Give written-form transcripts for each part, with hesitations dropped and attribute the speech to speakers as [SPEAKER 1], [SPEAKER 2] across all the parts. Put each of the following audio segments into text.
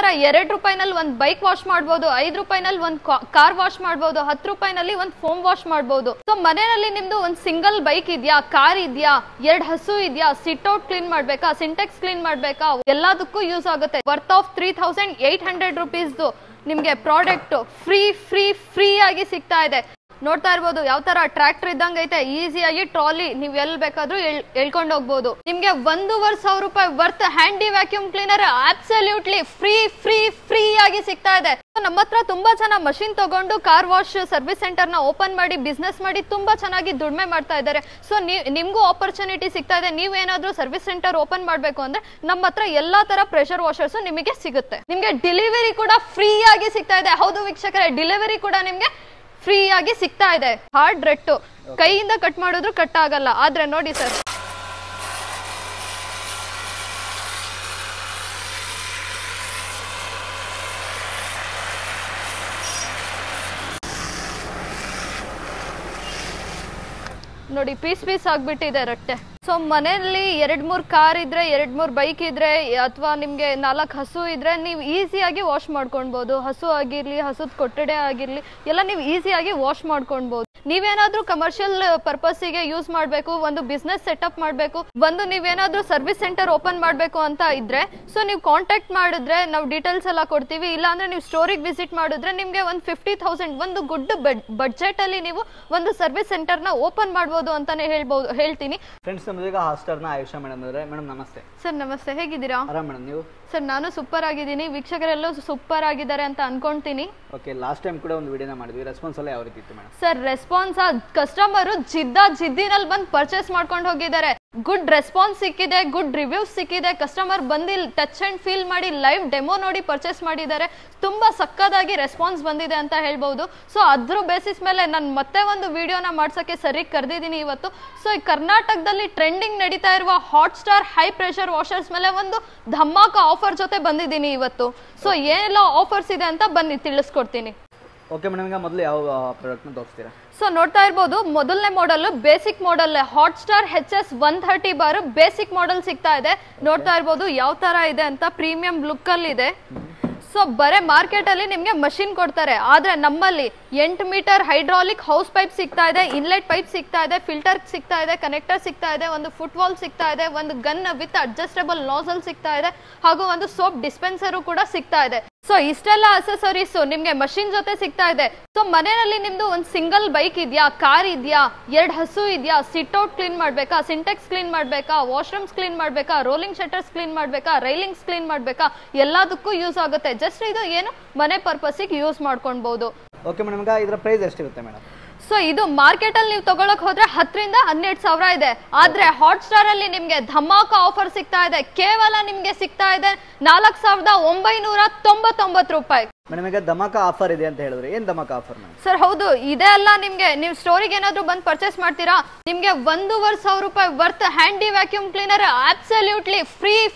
[SPEAKER 1] ತರ 2 ರೂಪಾಯಿನಲ್ಲಿ ಒಂದು bike wash ಮಾಡಬಹುದು, 5 ರೂಪಾಯಿನಲ್ಲಿ ಒಂದು ಕಾರ್ ವಾಶ್ ಮಾಡಬಹುದು, 10 ರೂಪಾಯಿನಲ್ಲಿ ಒಂದು ಫೋಮ್ ವಾಶ್ ಮಾಡಬಹುದು. ಸೊ ಮನೆಯಲ್ಲಿ ನಿಮ್ದು ಒಂದು ಸಿಂಗಲ್ ಬೈಕ್ ಇದೆಯಾ, ಕಾರ್ ಇದೆಯಾ, 2 ಹಸು ಇದೆಯಾ, ಸಿಟ್ ಔಟ್ ಕ್ಲೀನ್ ಮಾಡ್ಬೇಕಾ, ಸಿಂಟೆಕ್ಸ್ ಕ್ಲೀನ್ ಮಾಡ್ಬೇಕಾ, ಎಲ್ಲದಕ್ಕೂ ಯೂಸ್ ಆಗುತ್ತೆ. ವರ್ತ್ ಆಫ್ 3800 ರುಪೀಸ್ ನಿಮ್ಗೆ ಪ್ರಾಡಕ್ಟ್ ಫ್ರೀ ಆಗಿ ಸಿಗ್ತಾ ಇದೆ. ನೋಡ್ತಾ ಇರ್ಬೋದು ಯಾವ ತರ ಟ್ರ್ಯಾಕ್ಟರ್ ಇದ್ದಂಗೆ ಐತೆ, ಈಸಿಯಾಗಿ ಟ್ರಾಲಿ ನೀವ್ ಎಲ್ ಬೇಕಾದ್ರೂ ಎಳ್ಕೊಂಡು ಹೋಗ್ಬೋದು. ನಿಮ್ಗೆ 1,500 ರೂಪಾಯಿ worth handy vacuum cleaner absolutely free ಆಗಿ ಸಿಗ್ತಾ ಇದೆ. ನಮ್ಮ ಹತ್ರ ತುಂಬಾ ಜನ ಮಷಿನ್ ತಗೊಂಡು ಕಾರ್ ವಾಶ್ ಸರ್ವಿಸ್ ಸೆಂಟರ್ ನ ಓಪನ್ ಮಾಡಿ ಬಿಸ್ನೆಸ್ ಮಾಡಿ ತುಂಬಾ ಚೆನ್ನಾಗಿ ದುಡಿಮೆ ಮಾಡ್ತಾ ಇದ್ದಾರೆ. ಸೊ ನಿಮ್ಗೂ ಆಪರ್ಚುನಿಟಿ ಸಿಗ್ತಾ ಇದೆ. ನೀವೇನಾದ್ರೂ ಸರ್ವಿಸ್ ಸೆಂಟರ್ ಓಪನ್ ಮಾಡ್ಬೇಕು ಅಂದ್ರೆ ನಮ್ಮ ಹತ್ರ ಎಲ್ಲಾ ತರ ಪ್ರೆಷರ್ ವಾಷರ್ಸ್ ನಿಮಗೆ ಸಿಗುತ್ತೆ. ನಿಮ್ಗೆ ಡೆಲಿವರಿ ಕೂಡ ಫ್ರೀ ಆಗಿ ಸಿಗ್ತಾ ಇದೆ. ಹೌದು ವೀಕ್ಷಕರೇ, ಡೆಲಿವರಿ ಕೂಡ ನಿಮ್ಗೆ ಫ್ರೀ ಆಗಿ ಸಿಗ್ತಾ ಇದೆ. ಹಾರ್ಡ್ ರೆಟ್ಟು ಕೈಯಿಂದ ಕಟ್ ಮಾಡಿದ್ರು ಕಟ್ ಆಗಲ್ಲ. ಆದ್ರೆ ನೋಡಿ ಸರ್, ನೋಡಿ ಪೀಸ್ ಆಗ್ಬಿಟ್ಟಿದೆ ರಟ್ಟೆ. ಸೊ ಮನೆಯಲ್ಲಿ 2-3 ಕಾರ್ ಇದ್ರೆ, 2-3 ಬೈಕ್ ಇದ್ರೆ, ಅಥವಾ ನಿಮ್ಗೆ 4 ಹಸು ಇದ್ರೆ ನೀವು ಈಸಿಯಾಗಿ ವಾಶ್ ಮಾಡ್ಕೊಳ್ಬಹುದು. ಹಸು ಆಗಿರ್ಲಿ, ಹಸುದ್ ಕೊಠಡಿ ಆಗಿರ್ಲಿ, ಎಲ್ಲ ನೀವು ಈಸಿಯಾಗಿ ವಾಶ್ ಮಾಡ್ಕೊಳ್ಬಹುದು. ನೀವೇನಾದ್ರೂ ಕಮರ್ಷಿಯಲ್ ಪರ್ಪಸ್ಗೆ ಯೂಸ್ ಮಾಡ್ಬೇಕು, ಒಂದು ಬಿಸ್ನೆಸ್ ಸೆಟಪ್ ಮಾಡ್ಬೇಕು, ನೀವೇನಾದ್ರೂ ಸರ್ವಿಸ್ ಸೆಂಟರ್ ಓಪನ್ ಮಾಡ್ಬೇಕು ಅಂತ ಇದ್ರೆ, ಸೊ ನೀವು ಕಾಂಟ್ಯಾಕ್ಟ್ ಮಾಡಿದ್ರೆ ನಾವು ಡೀಟೇಲ್ಸ್ ಎಲ್ಲ ಕೊಡ್ತೀವಿ. ಇಲ್ಲ ಅಂದ್ರೆ ನೀವು ಸ್ಟೋರಿಗೆ ವಿಸಿಟ್ ಮಾಡಿದ್ರೆ ನಿಮ್ಗೆ ಒಂದು 50,000 ಒಂದು ಗುಡ್ ಬಡ್ಜೆಟ್ ಅಲ್ಲಿ ನೀವು ಒಂದು ಸರ್ವಿಸ್ ಸೆಂಟರ್ ನ ಓಪನ್ ಮಾಡಬಹುದು ಅಂತಾನೆ ಹೇಳ್ತೀನಿ.
[SPEAKER 2] ಫ್ರೆಂಡ್ಸ್, ನಮ್ಮದೀಗ ಹಾಸ್ಟೆಲ್ನ ಆಯುಷಾ ಮೇಡಮ್ ಅವರೇ. ಮೇಡಮ್ ನಮಸ್ತೆ.
[SPEAKER 1] ಸರ್ ನಮಸ್ತೆ, ಹೇಗಿದ್ದೀರಾ?
[SPEAKER 2] ಆರಾಮ್ ಮೇಡಮ್, ನೀವು?
[SPEAKER 1] ಸರ್ ನಾನು ಸೂಪರ್ ಆಗಿದ್ದೀನಿ, ವೀಕ್ಷಕರೆಲ್ಲೂ ಸೂಪರ್ ಆಗಿದ್ದಾರೆ ಅಂತ ಅನ್ಕೊಂತೀನಿ.
[SPEAKER 2] ಓಕೆ, ಲಾಸ್ಟ್ ಟೈಮ್ ಕೂಡ ಒಂದು ವಿಡಿಯೋನ ಮಾಡಿದ್ವಿ. ರೆಸ್ಪಾನ್ಸ್ ಎಲ್ಲ ಯಾವ ರೀತಿ ಇತ್ತು ಮೇಡಮ್?
[SPEAKER 1] ಸರ್ ರೆಸ್ಪಾನ್ಸ್ ಕಸ್ಟಮರ್ ಜಿದ್ದಿನಲ್ಲಿ ಬಂದು ಪರ್ಚೇಸ್ ಮಾಡ್ಕೊಂಡು ಹೋಗಿದ್ದಾರೆ. ಗುಡ್ ರೆಸ್ಪಾನ್ಸ್ ಸಿಕ್ಕಿದೆ, ಗುಡ್ ರಿವ್ಯೂಸ್ ಸಿಕ್ಕಿದೆ. ಕಸ್ಟಮರ್ ಬಂದು ಟಚ್ ಅಂಡ್ ಫೀಲ್ ಮಾಡಿ ಲೈವ್ ಡೆಮೋ ನೋಡಿ ಪರ್ಚೇಸ್ ಮಾಡಿದ್ದಾರೆ. ತುಂಬಾ ಸಕ್ಕದಾಗಿ ರೆಸ್ಪಾನ್ಸ್ ಬಂದಿದೆ ಅಂತ ಹೇಳ್ಬಹುದು. ಸೊ ಅದ್ರ ಬೇಸಿಸ್ ಮೇಲೆ ನಾನು ಮತ್ತೆ ಒಂದು ವಿಡಿಯೋನ ಮಾಡ್ಸಕ್ಕೆ ಸರಿ ಕರೆದಿದ್ದೀನಿ ಇವತ್ತು. ಸೊ ಈ ಕರ್ನಾಟಕದಲ್ಲಿ ಟ್ರೆಂಡಿಂಗ್ ನಡೀತಾ ಇರುವ hot star high pressure washers ಮೇಲೆ ಒಂದು ಧಮಾಕ ಆಫರ್ ಜೊತೆ ಬಂದಿದ್ದೀನಿ ಇವತ್ತು. ಸೊ ಏನೆಲ್ಲ ಆಫರ್ಸ್ ಇದೆ ಅಂತ ಬನ್ನಿ ತಿಳಿಸ್ಕೊಡ್ತೀನಿ.
[SPEAKER 2] ಓಕೆ ಮೇಡಮ್, ಈಗ ಮೊದಲು ಯಾವ ಪ್ರಾಡಕ್ಟ್ನ ತೋರಿಸ್ತೀರಾ?
[SPEAKER 1] ಸೊ ನೋಡ್ತಾ ಇರ್ಬೋದು, ಮೊದಲನೇ model basic model hot Star HS 130 bar basic model ಸಿಗ್ತಾ ಇದೆ. ನೋಡ್ತಾ ಇರ್ಬೋದು ಯಾವ ತರ ಇದೆ ಅಂತ, ಪ್ರೀಮಿಯಂ ಲುಕ್ ಅಲ್ಲಿ ಇದೆ. ಸೊ ಬರೇ ಮಾರ್ಕೆಟ್ ಅಲ್ಲಿ ನಿಮ್ಗೆ ಮಷಿನ್ ಕೊಡ್ತಾರೆ, ಆದ್ರೆ ನಮ್ಮಲ್ಲಿ 8 ಮೀಟರ್ ಹೈಡ್ರಾಲಿಕ್ ಹೌಸ್ ಪೈಪ್ ಸಿಗ್ತಾ ಇದೆ, ಇನ್ಲೆಟ್ ಪೈಪ್ ಸಿಗ್ತಾ ಇದೆ, ಫಿಲ್ಟರ್ ಸಿಗ್ತಾ ಇದೆ, ಕನೆಕ್ಟರ್ ಸಿಗ್ತಾ ಇದೆ, ಒಂದು ಫುಟ್ ವಾಲ್ ಸಿಗ್ತಾ ಇದೆ, ಒಂದು ಗನ್ ವಿತ್ ಅಡ್ಜಸ್ಟಬಲ್ ನಾಸಲ್ ಸಿಗ್ತಾ ಇದೆ, ಹಾಗೂ ಒಂದು ಸೋಪ್ ಡಿಸ್ಪೆನ್ಸರ್ ಕೂಡ ಸಿಗ್ತಾ ಇದೆ. ಸೊ ಇಷ್ಟೆಲ್ಲ ಅಸೆಸರೀಸ್ ನಿಮ್ಗೆ ಮಷಿನ್ ಜೊತೆ ಸಿಗ್ತಾ ಇದೆ. ಸೊ ಮನೆಯಲ್ಲಿ ನಿಮ್ದು ಒಂದು ಸಿಂಗಲ್ ಬೈಕ್ ಇದೆಯಾ, ಕಾರ್ ಇದೆಯಾ, 2 ಹಸು ಇದೆಯಾ, ಸಿಟ್ ಔಟ್ ಕ್ಲೀನ್ ಮಾಡ್ಬೇಕಾ, ಸಿಂಟೆಕ್ಸ್ ಕ್ಲೀನ್ ಮಾಡ್ಬೇಕಾ, ವಾಶ್ರೂಮ್ಸ್ ಕ್ಲೀನ್ ಮಾಡ್ಬೇಕಾ, ರೋಲಿಂಗ್ ಶಟರ್ಸ್ ಕ್ಲೀನ್ ಮಾಡ್ಬೇಕಾ, ರೈಲಿಂಗ್ಸ್ ಕ್ಲೀನ್ ಮಾಡ್ಬೇಕಾ, ಎಲ್ಲದಕ್ಕೂ ಯೂಸ್ ಆಗುತ್ತೆ. ಜಸ್ಟ್ ಇದು ಏನು ಮನೆ ಪರ್ಪಸ್ಗೆ ಯೂಸ್ ಮಾಡ್ಕೊಳ್ಬಹುದು.
[SPEAKER 2] ಓಕೆ ಮೇಡಮ್, ಈಗ ಇದರ ಪ್ರೈಸ್ ಎಷ್ಟಿರುತ್ತೆ ಮೇಡಮ್?
[SPEAKER 1] ಸೊ ಇದು ಮಾರ್ಕೆಟ್ ಅಲ್ಲಿ ನೀವು ತಗೊಳಕ್ ಹೋದ್ರೆ 10 ರಿಂದ 12 ಸಾವಿರ ಇದೆ. ಆದ್ರೆ ಹಾಟ್ ಸ್ಟಾರ್ ಅಲ್ಲಿ ನಿಮ್ಗೆ ಧಮಾಕ ಆಫರ್ ಸಿಗ್ತಾ ಇದೆ. ಕೇವಲ ನಿಮ್ಗೆ ಸಿಗ್ತಾ ಇದೆ 4,999 ರೂಪಾಯಿ.
[SPEAKER 2] ಮೇಡಮ್, ಈಗ ಧಮಾಕ ಆಫರ್ ಇದೆ ಅಂತ ಹೇಳಿದ್ರೆ ಏನ್ ಧಮಾಕ ಆಫರ್ ಮೇಡಮ್?
[SPEAKER 1] ಸರ್ ಹೌದು, ಇದೆ ಅಲ್ಲ, ನಿಮ್ಗೆ ನೀವು ಸ್ಟೋರಿಗೆ ಏನಾದ್ರು ಬಂದು ಪರ್ಚೇಸ್ ಮಾಡ್ತೀರಾ, ನಿಮ್ಗೆ 1,500 ರೂಪಾಯಿ worth handy vacuum cleaner absolutely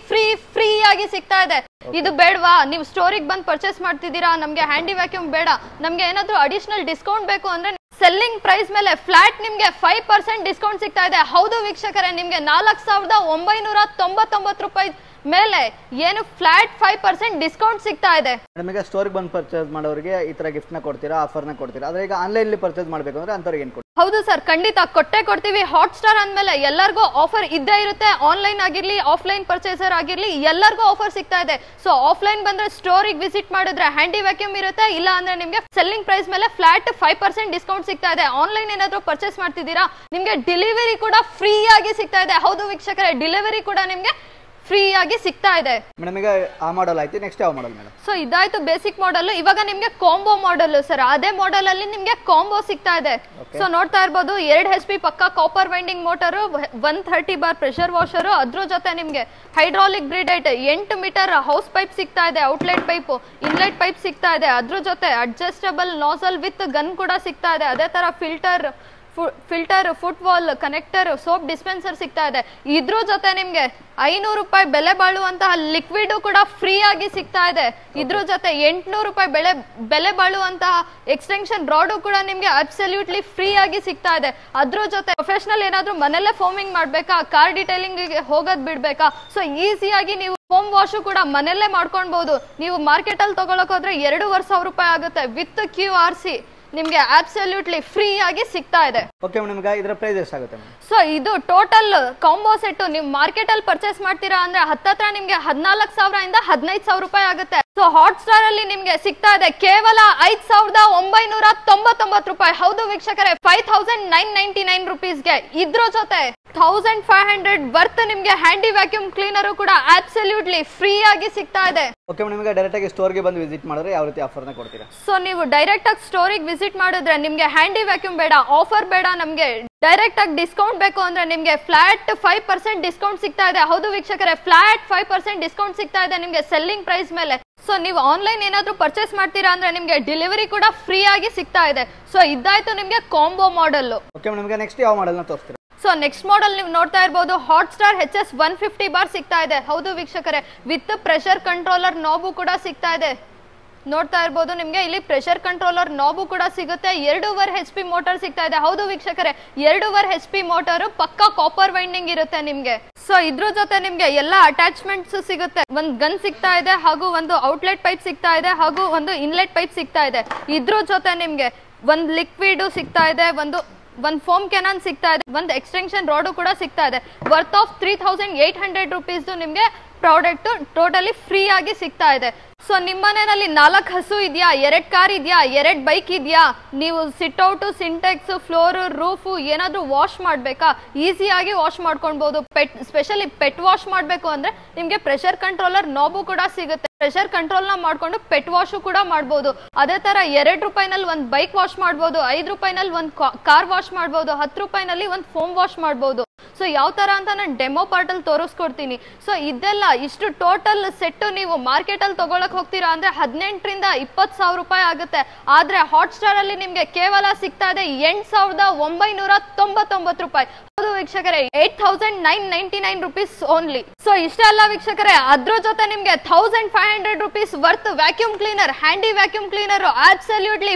[SPEAKER 1] free ಆಗಿ ಸಿಗ್ತಾ ಇದೆ. ಇದು ಬೇಡವಾ, ನೀವು ಸ್ಟೋರಿಗೆ ಬಂದು ಪರ್ಚೇಸ್ ಮಾಡ್ತಿದ್ದೀರಾ, ನಮ್ಗೆ ಹ್ಯಾಂಡಿ ವ್ಯಾಕ್ಯೂಮ್ ಬೇಡ, ನಮ್ಗೆ ಏನಾದ್ರು ಅಡಿಷನಲ್ ಡಿಸ್ಕೌಂಟ್ ಬೇಕು ಅಂದ್ರೆ ಸೆಲ್ಲಿಂಗ್ ಪ್ರೈಸ್ ಮೇಲೆ ಫ್ಲಾಟ್ ನಿಮ್ಗೆ 5% ಡಿಸ್ಕೌಂಟ್ ಸಿಗ್ತಾ ಇದೆ. ಹೌದು ವೀಕ್ಷಕರೇ, ನಿಮ್ಗೆ 4,999 ರೂಪಾಯಿ ಮೇಲೆ ಏನು ಫ್ಲಾಟ್ 5% ಡಿಸ್ಕೌಂಟ್ ಸಿಗ್ತಾ ಇದೆ.
[SPEAKER 2] ಮೇಡಮ್, ಈಗ ಸ್ಟೋರಿಗೆ ಬಂದು ಪರ್ಚೇಸ್ ಮಾಡೋರಿಗೆ ಈ ತರ ಗಿಫ್ಟ್ ನ ಕೊಡ್ತೀರಾ, ಆಫರ್ ನ ಕೊಡ್ತೀರಾ? ಆದ್ರೆ ಈಗ ಆನ್ಲೈನ್ ಅಲ್ಲಿ ಪರ್ಚೇಸ್ ಮಾಡ್ಬೇಕು ಅಂದ್ರೆ ಅಂತವ್ರಿಗೆ ಏನ್ ಕೊಡ್ತೀರಾ?
[SPEAKER 1] ಹೌದು ಸರ್, ಖಂಡಿತ ಕೊಡ್ತೀವಿ. ಹಾಟ್ ಸ್ಟಾರ್ ಅಂದ್ಮೇಲೆ ಎಲ್ಲರಿಗೂ ಆಫರ್ ಇದ್ದೇ ಇರುತ್ತೆ. ಆನ್ಲೈನ್ ಆಗಿರ್ಲಿ, ಆಫ್ಲೈನ್ ಪರ್ಚೇಸರ್ ಆಗಿರ್ಲಿ, ಎಲ್ಲರಿಗೂ ಆಫರ್ ಸಿಗ್ತಾ ಇದೆ. ಸೊ ಆಫ್ಲೈನ್ ಬಂದ್ರೆ ಸ್ಟೋರಿಗೆ ವಿಸಿಟ್ ಮಾಡಿದ್ರೆ ಹ್ಯಾಂಡಿ ವ್ಯಾಕ್ಯೂಮ್ ಇರುತ್ತೆ, ಇಲ್ಲ ಅಂದ್ರೆ ನಿಮ್ಗೆ ಸೆಲ್ಲಿಂಗ್ ಪ್ರೈಸ್ ಮೇಲೆ ಫ್ಲಾಟ್ 5% ಡಿಸ್ಕೌಂಟ್ ಸಿಗ್ತಾ ಇದೆ. ಆನ್ಲೈನ್ ಏನಾದ್ರು ಪರ್ಚೇಸ್ ಮಾಡ್ತಿದ್ದೀರಾ, ನಿಮ್ಗೆ ಡೆಲಿವರಿ ಕೂಡ ಫ್ರೀ ಆಗಿ ಸಿಗ್ತಾ ಇದೆ. ಹೌದು ವೀಕ್ಷಕರೇ, ಡೆಲಿವರಿ ಕೂಡ ನಿಮ್ಗೆ ಫ್ರೀ ಆಗಿ ಸಿಗ್ತಾ ಇದೆ.
[SPEAKER 2] ಮೇಡಮ್, ಈಗ ಆ ಮಾಡೆಲ್ ಆಯ್ತು, ನೆಕ್ಸ್ಟ್ ಯಾವ ಮಾಡೆಲ್ ಮೇಡಮ್?
[SPEAKER 1] ಸೊ ಇದಾಯ್ತು ಬೇಸಿಕ್ ಮಾಡೆಲ್. ಇವಾಗ ನಿಮ್ಗೆ ಕಾಂಬೋ ಮಾಡೆಲ್ ಸರ್, ಅದೇ ಮಾಡೆಲ್ ಅಲ್ಲಿ ನಿಮ್ಗೆ ಕಾಂಬೋ ಸಿಗ್ತಾ ಇದೆ. ಸೊ ನೋಡ್ತಾ ಇರ್ಬೋದು, 2 HP ಪಕ್ಕ copper winding motor, 130 bar pressure washer, ಅದ್ರ ಜೊತೆ ನಿಮ್ಗೆ ಹೈಡ್ರಾಲಿಕ್ ಬ್ರಿಡೇಟ್, 8 ಮೀಟರ್ ಹೌಸ್ ಪೈಪ್ ಸಿಗ್ತಾ ಇದೆ, ಔಟ್ಲೆಟ್ ಪೈಪ್, ಇನ್ಲೆಟ್ ಪೈಪ್ ಸಿಗ್ತಾ ಇದೆ, ಅದ್ರ ಜೊತೆ ಅಡ್ಜಸ್ಟಬಲ್ ನಾಸಲ್ ವಿತ್ ಗನ್ ಕೂಡ ಸಿಗ್ತಾ ಇದೆ. ಅದೇ ತರ filter filter, foot wall connector, soap dispenser ಸಿಗ್ತಾ ಇದೆ. ಇದ್ರ ಜೊತೆ ನಿಮ್ಗೆ 500 ರೂಪಾಯಿ ಬೆಲೆ ಬಾಳುವಂತಹ ಲಿಕ್ವಿಡ್ ಕೂಡ ಫ್ರೀ ಆಗಿ ಸಿಗ್ತಾ ಇದೆ. ಇದ್ರ ಜೊತೆ 800 ರೂಪಾಯಿ ಬೆಲೆ ಬಾಳುವಂತಹ ಎಕ್ಸ್ಟೆನ್ಷನ್ ರಾಡ್ ಕೂಡ ನಿಮ್ಗೆ ಅಬ್ಸಲ್ಯೂಟ್ಲಿ ಫ್ರೀ ಆಗಿ ಸಿಗ್ತಾ ಇದೆ. ಅದ್ರ ಜೊತೆ ಪ್ರೊಫೆಷನಲ್ ಏನಾದ್ರೂ ಮನೆಯಲ್ಲೇ ಫೋಮಿಂಗ್ ಮಾಡ್ಬೇಕಾ, ಕಾರ್ ಡಿಟೈಲಿಂಗ್ ಹೋಗೋದ್ ಬಿಡ್ಬೇಕಾ, ಸೊ ಈಸಿಯಾಗಿ ನೀವು ಹೋಮ್ ವಾಶು ಕೂಡ ಮನೆಯಲ್ಲೇ ಮಾಡ್ಕೊಳ್ಬಹುದು. ನೀವು ಮಾರ್ಕೆಟ್ ಅಲ್ಲಿ ತಗೊಳಕ್ ಹೋದ್ರೆ 2,500 ರೂಪಾಯಿ ಆಗುತ್ತೆ. ವಿತ್ QRC ನಿಮ್ಗೆ ಅಬ್ಸಲ್ಯೂಟ್ಲಿ ಫ್ರೀ ಆಗಿ ಸಿಗ್ತಾ ಇದೆ.
[SPEAKER 2] ಓಕೆ ಮೇಡಮ್, ಈಗ ಇದರ ಪ್ರೈಸ್ ಎಷ್ಟಾಗುತ್ತೆ?
[SPEAKER 1] ಸೊ ಇದು ಟೋಟಲ್ ಕಾಂಬೋ ಸೆಟ್ ನೀವು ಮಾರ್ಕೆಟ್ ಅಲ್ಲಿ ಪರ್ಚೇಸ್ ಮಾಡ್ತೀರಾ ಅಂದ್ರೆ ಹತ್ತತ್ರ ನಿಮ್ಗೆ 14,000 ಇಂದ 15,000 ರೂಪಾಯಿ ಆಗುತ್ತೆ. ಸೊ ಹಾಟ್ ಸ್ಟಾರ್ ಅಲ್ಲಿ ನಿಮ್ಗೆ ಸಿಗ್ತಾ ಇದೆ ಕೇವಲ 5,999 ರೂಪಾಯಿ. ಹೌದು ವೀಕ್ಷಕರೇ, 5,999 ರುಪೀಸ್ಗೆ. ಇದ್ರ ಜೊತೆ 1,500 ವರ್ತ್ ನಿಮ್ಗೆ ಹ್ಯಾಂಡಿ ವ್ಯಾಕ್ಯೂಮ್ ಕ್ಲೀನರ್ ಕೂಡ ಅಬ್ಸಲ್ಯೂಟ್ಲಿ ಫ್ರೀ ಆಗಿ ಸಿಗ್ತಾ ಇದೆ.
[SPEAKER 2] ಓಕೆ ಮೇಡಮ್, ಈಗ ಡೈರೆಕ್ಟ್ ಆಗಿ ಸ್ಟೋರ್ಗೆ ಬಂದು ವಿಸಿಟ್ ಮಾಡಿದ್ರೆ ಯಾವ ರೀತಿ ಆಫರ್ನ ಕೊಡ್ತೀರಾ?
[SPEAKER 1] ಸೊ ನೀವು ಡೈರೆಕ್ಟ್ ಆಗಿ ಸ್ಟೋರಿಗೆ ವಿಸಿಟ್ ಮಾಡಿದ್ರೆ ನಿಮ್ಗೆ ಹ್ಯಾಂಡಿ ವ್ಯಾಕ್ಯೂಮ್ ಬೇಡ, ಆಫರ್ ಬೇಡ, ನಮ್ಗೆ ಡೈರೆಕ್ಟ್ ಆಗಿ ಡಿಸ್ಕೌಂಟ್ ಬೇಕು ಅಂದ್ರೆ ನಿಮ್ಗೆ ಫ್ಲಾಟ್ 5% ಡಿಸ್ಕೌಂಟ್ ಸಿಗ್ತಾ ಇದೆ. ಹೌದು ವೀಕ್ಷಕರೇ, ಫ್ಲಾಟ್ 5% ಡಿಸ್ಕೌಂಟ್ ಸಿಗ್ತಾ ಇದೆ ನಿಮ್ಗೆ ಸೆಲ್ಲಿಂಗ್ ಪ್ರೈಸ್ ಮೇಲೆ. ಸೊ ನೀವು ಆನ್ಲೈನ್ ಏನಾದ್ರೂ ಪರ್ಚೇಸ್ ಮಾಡ್ತೀರಾ ಅಂದ್ರೆ ನಿಮ್ಗೆ ಡೆಲಿವರಿ ಕೂಡ ಫ್ರೀ ಆಗಿ ಸಿಗ್ತಾ ಇದೆ. ಸೊ ಇದಾಯ್ತು ನಿಮ್ಗೆ ಕಾಂಬೋ ಮಾಡೆಲ್.
[SPEAKER 2] ಓಕೆ ಮೇಡಮ್, ಈಗ ನೆಕ್ಸ್ಟ್ ಯಾವ ಮಾಡೆಲ್ ನ ತೋರಿಸ್ತೀರಾ?
[SPEAKER 1] ಸೊ ನೆಕ್ಸ್ಟ್ ಮಾಡೆಲ್ ನೀವು ನೋಡ್ತಾ ಇರಬಹುದು ಹಾಟ್ ಸ್ಟಾರ್ HS 150 ಬಾರ್ ಸಿಗ್ತಾ ಇದೆ. ಹೌದು ವೀಕ್ಷಕರೇ, ವಿತ್ ಪ್ರೆಷರ್ ಕಂಟ್ರೋಲರ್ ನಾಬು ಕೂಡ ಸಿಗ್ತಾ ಇದೆ. ನೋಡ್ತಾ ಇರಬಹುದು ನಿಮ್ಗೆ ಇಲ್ಲಿ ಪ್ರೆಷರ್ ಕಂಟ್ರೋಲರ್ ನಾಬು ಕೂಡ ಸಿಗುತ್ತೆ. 2.5 HP ಮೋಟರ್ ಸಿಗ್ತಾ ಇದೆ. ಹೌದು ವೀಕ್ಷಕರೇ, 2.5 HP ಮೋಟರ್ ಪಕ್ಕಾ ಕಾಪರ್ ವೈಂಡಿಂಗ್ ಇರುತ್ತೆ ನಿಮ್ಗೆ. ಸೊ ಇದ್ರ ಜೊತೆ ನಿಮ್ಗೆ ಎಲ್ಲಾ ಅಟ್ಯಾಚ್ಮೆಂಟ್ಸ್ ಸಿಗುತ್ತೆ. ಒಂದು ಗನ್ ಸಿಗ್ತಾ ಇದೆ, ಹಾಗೂ ಒಂದು ಔಟ್ಲೆಟ್ ಪೈಪ್ ಸಿಗ್ತಾ ಇದೆ, ಹಾಗೂ ಒಂದು ಇನ್ಲೆಟ್ ಪೈಪ್ ಸಿಗ್ತಾ ಇದೆ. ಇದ್ರ ಜೊತೆ ನಿಮ್ಗೆ ಒಂದು ಲಿಕ್ವಿಡ್ ಸಿಗ್ತಾ ಇದೆ, ಒಂದು ಫೋಮ್ ಕೆನಾನ್ ಸಿಗ್ತಾ ಇದೆ, ಒಂದು ಎಕ್ಸ್ಟೆನ್ಷನ್ ರಾಡ್ ಕೂಡ ಸಿಗ್ತಾ ಇದೆ. ವರ್ತ್ ಆಫ್ 3,800 ರುಪೀಸ್ ನಿಮ್ಗೆ ಪ್ರಾಡಕ್ಟ್ ಟೋಟಲಿ ಫ್ರೀ ಆಗಿ ಸಿಗ್ತಾ ಇದೆ. ಸೊ ನಿಮ್ಮ ಮನೆಯಲ್ಲಿ 4 ಹಸು ಇದೆಯಾ, 2 ಕಾರ್ ಇದೆಯಾ, 2 ಬೈಕ್ ಇದೆಯಾ, ನೀವು ಸಿಟ್ಔಟ್, ಸಿಂಟೆಕ್ಸ್, ಫ್ಲೋರ್, ರೂಫ್ ಏನಾದ್ರೂ ವಾಶ್ ಮಾಡ್ಬೇಕಾ, ಈಸಿಯಾಗಿ ವಾಶ್ ಮಾಡ್ಕೊಳ್ಬಹುದು. ಸ್ಪೆಷಲಿ ಪೆಟ್ ವಾಶ್ ಮಾಡ್ಬೇಕು ಅಂದ್ರೆ ನಿಮ್ಗೆ ಪ್ರೆಷರ್ ಕಂಟ್ರೋಲರ್ ನಾಬು ಕೂಡ ಸಿಗುತ್ತೆ. ಪ್ರೆಷರ್ ಕಂಟ್ರೋಲ್ ನ ಮಾಡ್ಕೊಂಡು ಪೆಟ್ ವಾಶ್ ಕೂಡ ಮಾಡಬಹುದು. ಅದೇ ತರ 2 ರೂಪಾಯಿನಲ್ಲಿ ಒಂದು ಬೈಕ್ ವಾಶ್ ಮಾಡಬಹುದು, 5 ರೂಪಾಯಿನಲ್ಲಿ ಒಂದು ಕಾರ್ ವಾಶ್ ಮಾಡಬಹುದು, 10 ರೂಪಾಯಿನಲ್ಲಿ ಒಂದು ಫೋಮ್ ವಾಶ್ ಮಾಡಬಹುದು. ಸೊ ಯಾವ ತರ ಅಂತ ನಾನು ಡೆಮೋ ಪಾರ್ಟ್ ಅಲ್ಲಿ ತೋರಿಸ್ಕೊಡ್ತೀನಿ. ಸೊ ಇದೆಲ್ಲ ಇಷ್ಟು ಟೋಟಲ್ ಸೆಟ್ ನೀವು ಮಾರ್ಕೆಟ್ ಅಲ್ಲಿ ತಗೊಳಕ್ ಹೋಗ್ತೀರಾ ಅಂದ್ರೆ 18,000 ರಿಂದ 20,000 ರೂಪಾಯಿ ಆಗುತ್ತೆ. ಆದ್ರೆ ಹಾಟ್ ಸ್ಟಾರ್ ಅಲ್ಲಿ ನಿಮ್ಗೆ ಕೇವಲ ಸಿಗ್ತಾ ಇದೆ 8,999 ರೂಪಾಯಿ. ಹೌದು ವೀಕ್ಷಕರೇ, 8,999 ರುಪೀಸ್ ಓನ್ಲಿ. ಸೊ ಇಷ್ಟೇ ಅಲ್ಲ ವೀಕ್ಷಕರೇ, ಅದ್ರ ಜೊತೆ ನಿಮ್ಗೆ 1,500 rupees worth vacuum cleaner, handy vacuum cleaner absolutely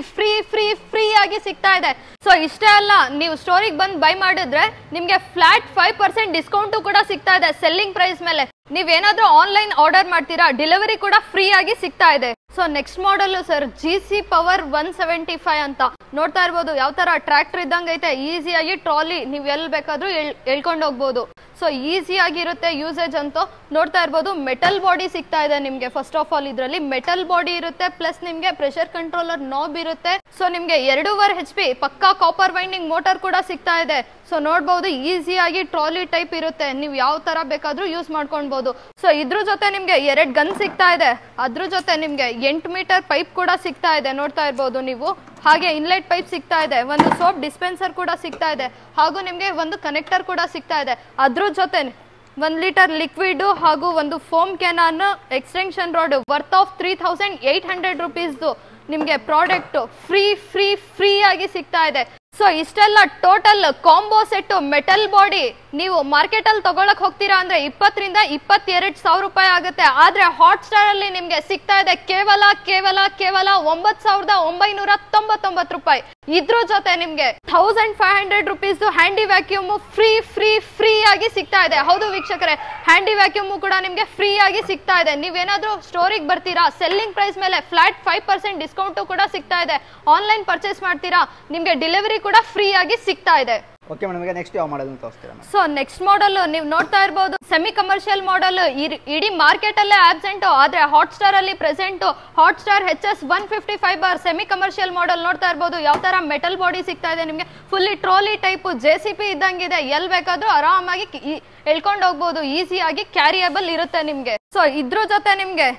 [SPEAKER 1] free ಆಗಿ ಸಿಗ್ತಾ ಇದೆ. ಸೊ ಇಷ್ಟೇ ಅಲ್ಲ, ನೀವು ಸ್ಟೋರಿಗೆ ಬಂದು ಬೈ ಮಾಡಿದ್ರೆ ನಿಮ್ಗೆ ಫ್ಲಾಟ್ 5% ಡಿಸ್ಕೌಂಟ್ ಕೂಡ ಸಿಗ್ತಾ ಇದೆ ಸೆಲ್ಲಿಂಗ್ ಪ್ರೈಸ್ ಮೇಲೆ. ನೀವೇನಾದ್ರೂ ಆನ್ಲೈನ್ ಆರ್ಡರ್ ಮಾಡ್ತೀರಾ, ಡೆಲಿವರಿ ಕೂಡ ಫ್ರೀ ಆಗಿ ಸಿಗ್ತಾ ಇದೆ. So next model sir GC power 175 ಅಂತ ನೋಡ್ತಾ ಇರ್ಬೋದು. ಯಾವ ತರ ಟ್ರ್ಯಾಕ್ಟರ್ ಇದ್ದಂಗೆ ಐತೆ, ಈಸಿಯಾಗಿ ಟ್ರಾಲಿ ನೀವು ಎಲ್ಲಿ ಬೇಕಾದ್ರೂ ಎಳ್ಕೊಂಡು ಹೋಗ್ಬೋದು. ಸೊ ಈಸಿ ಆಗಿರುತ್ತೆ ಯೂಸೇಜ್ ಅಂತೂ. ನೋಡ್ತಾ ಇರ್ಬೋದು ಮೆಟಲ್ ಬಾಡಿ ಸಿಗ್ತಾ ಇದೆ ನಿಮ್ಗೆ. ಫಸ್ಟ್ ಆಫ್ ಆಲ್ ಇದರಲ್ಲಿ ಮೆಟಲ್ ಬಾಡಿ ಇರುತ್ತೆ, ಪ್ಲಸ್ ನಿಮ್ಗೆ ಪ್ರೆಷರ್ ಕಂಟ್ರೋಲರ್ ನಾಬ್ ಇರುತ್ತೆ. ಸೊ ನಿಮ್ಗೆ 2.5 HP ಪಕ್ಕಾ ಕಾಪರ್ ವೈಂಡಿಂಗ್ ಮೋಟರ್ ಕೂಡ ಸಿಗ್ತಾ ಇದೆ. ಸೊ ನೋಡ್ಬಹುದು ಈಸಿಯಾಗಿ ಟ್ರಾಲಿ ಟೈಪ್ ಇರುತ್ತೆ, ನೀವು ಯಾವ ತರ ಬೇಕಾದ್ರೂ ಯೂಸ್ ಮಾಡ್ಕೊಳ್ಬಹುದು. ಸೊ ಇದ್ರ ಜೊತೆ ನಿಮ್ಗೆ 2 ಗನ್ ಸಿಗ್ತಾ ಇದೆ. ಅದ್ರ ಜೊತೆ ನಿಮ್ಗೆ 8 ಮೀಟರ್ ಪೈಪ್ ಕೂಡ ಸಿಗ್ತಾ ಇದೆ, ನೋಡ್ತಾ ಇರ್ಬೋದು ನೀವು. ಹಾಗೆ ಇನ್ಲೆಟ್ ಪೈಪ್ ಸಿಗ್ತಾ ಇದೆ, ಒಂದು ಸೋಪ್ ಡಿಸ್ಪೆನ್ಸರ್ ಕೂಡ ಸಿಗ್ತಾ ಇದೆ, ಹಾಗೂ ನಿಮ್ಗೆ ಒಂದು ಕನೆಕ್ಟರ್ ಕೂಡ ಸಿಗ್ತಾ ಇದೆ. ಅದ್ರ ಜೊತೆ 1 ಲೀಟರ್ ಲಿಕ್ವಿಡ್ ಹಾಗೂ ಒಂದು foam Canon, extension rod worth of 3,800 rupees ನಿಮ್ಗೆ ಪ್ರಾಡಕ್ಟ್ ಫ್ರೀ ಆಗಿ ಸಿಗ್ತಾ ಇದೆ. ಸೊ ಇಷ್ಟೆಲ್ಲ total combo set metal body ನೀವು ಮಾರ್ಕೆಟ್ ಅಲ್ಲಿ ತಗೊಳಕ್ ಹೋಗ್ತೀರಾ ಅಂದ್ರೆ 20,000 ರಿಂದ 22,000 ರೂಪಾಯಿ ಆಗುತ್ತೆ. ಆದ್ರೆ ಹಾಟ್ ಸ್ಟಾರ್ ಅಲ್ಲಿ ನಿಮ್ಗೆ ಸಿಗ್ತಾ ಇದೆ ಕೇವಲ 9,999 ರೂಪಾಯಿ. ಇದ್ರ ಜೊತೆ ನಿಮ್ಗೆ 1,500 ರುಪೀಸ್ ಹ್ಯಾಂಡಿ ವ್ಯಾಕ್ಯೂಮ್ ಫ್ರೀ ಆಗಿ ಸಿಗ್ತಾ ಇದೆ. ಹೌದು ವೀಕ್ಷಕರೇ, ಹ್ಯಾಂಡಿ ವ್ಯಾಕ್ಯೂಮ್ ಕೂಡ ನಿಮ್ಗೆ ಫ್ರೀ ಆಗಿ ಸಿಗ್ತಾ ಇದೆ. ನೀವೇನಾದ್ರೂ ಸ್ಟೋರಿಗೆ ಬರ್ತೀರಾ, ಸೆಲ್ಲಿಂಗ್ ಪ್ರೈಸ್ ಮೇಲೆ ಫ್ಲಾಟ್ 5% ಡಿಸ್ಕೌಂಟ್ ಕೂಡ ಸಿಗ್ತಾ ಇದೆ. ಆನ್ಲೈನ್ ಪರ್ಚೇಸ್ ಮಾಡ್ತೀರಾ, ನಿಮ್ಗೆ ಡೆಲಿವರಿ ಕೂಡ ಫ್ರೀ ಆಗಿ ಸಿಗ್ತಾ ಇದೆ.
[SPEAKER 2] ಓಕೆ ಮೇಡಮ್, ಈಗ ನೆಕ್ಸ್ಟ್ ಯಾವ ಮಾಡೆಲ್ ತೋರಿಸ್ತೀರಾ?
[SPEAKER 1] ಸೊ ನೆಕ್ಸ್ಟ್ ಮಾಡೆಲ್ ನೀವು ನೋಡ್ತಾ ಇರಬಹುದು ಸೆಮಿ ಕಮರ್ಷಿಯಲ್ ಮಾಡೆಲ್. ಇಡೀ ಮಾರ್ಕೆಟ್ ಅಲ್ಲೇ ಆಬ್ಸೆಂಟ್, ಆದ್ರೆ ಹಾಟ್ ಸ್ಟಾರ್ ಅಲ್ಲಿ present. Hot Star HS 155 bar semi commercial model ನೋಡ್ತಾ ಇರಬಹುದು. ಯಾವ ತರ ಮೆಟಲ್ ಬಾಡಿ ಸಿಗ್ತಾ ಇದೆ ನಿಮ್ಗೆ, ಫುಲ್ಲಿ ಟ್ರಾಲಿ ಟೈಪ್ JCP ಇದ್ದಂಗಿದೆ. ಎಲ್ ಬೇಕಾದ್ರೂ ಆರಾಮಾಗಿ ಎಳ್ಕೊಂಡು ಹೋಗ್ಬಹುದು, ಈಸಿಯಾಗಿ ಕ್ಯಾರಿಯಬಲ್ ಇರುತ್ತೆ ನಿಮ್ಗೆ. ಸೊ ಇದ್ರ ಜೊತೆ ನಿಮ್ಗೆ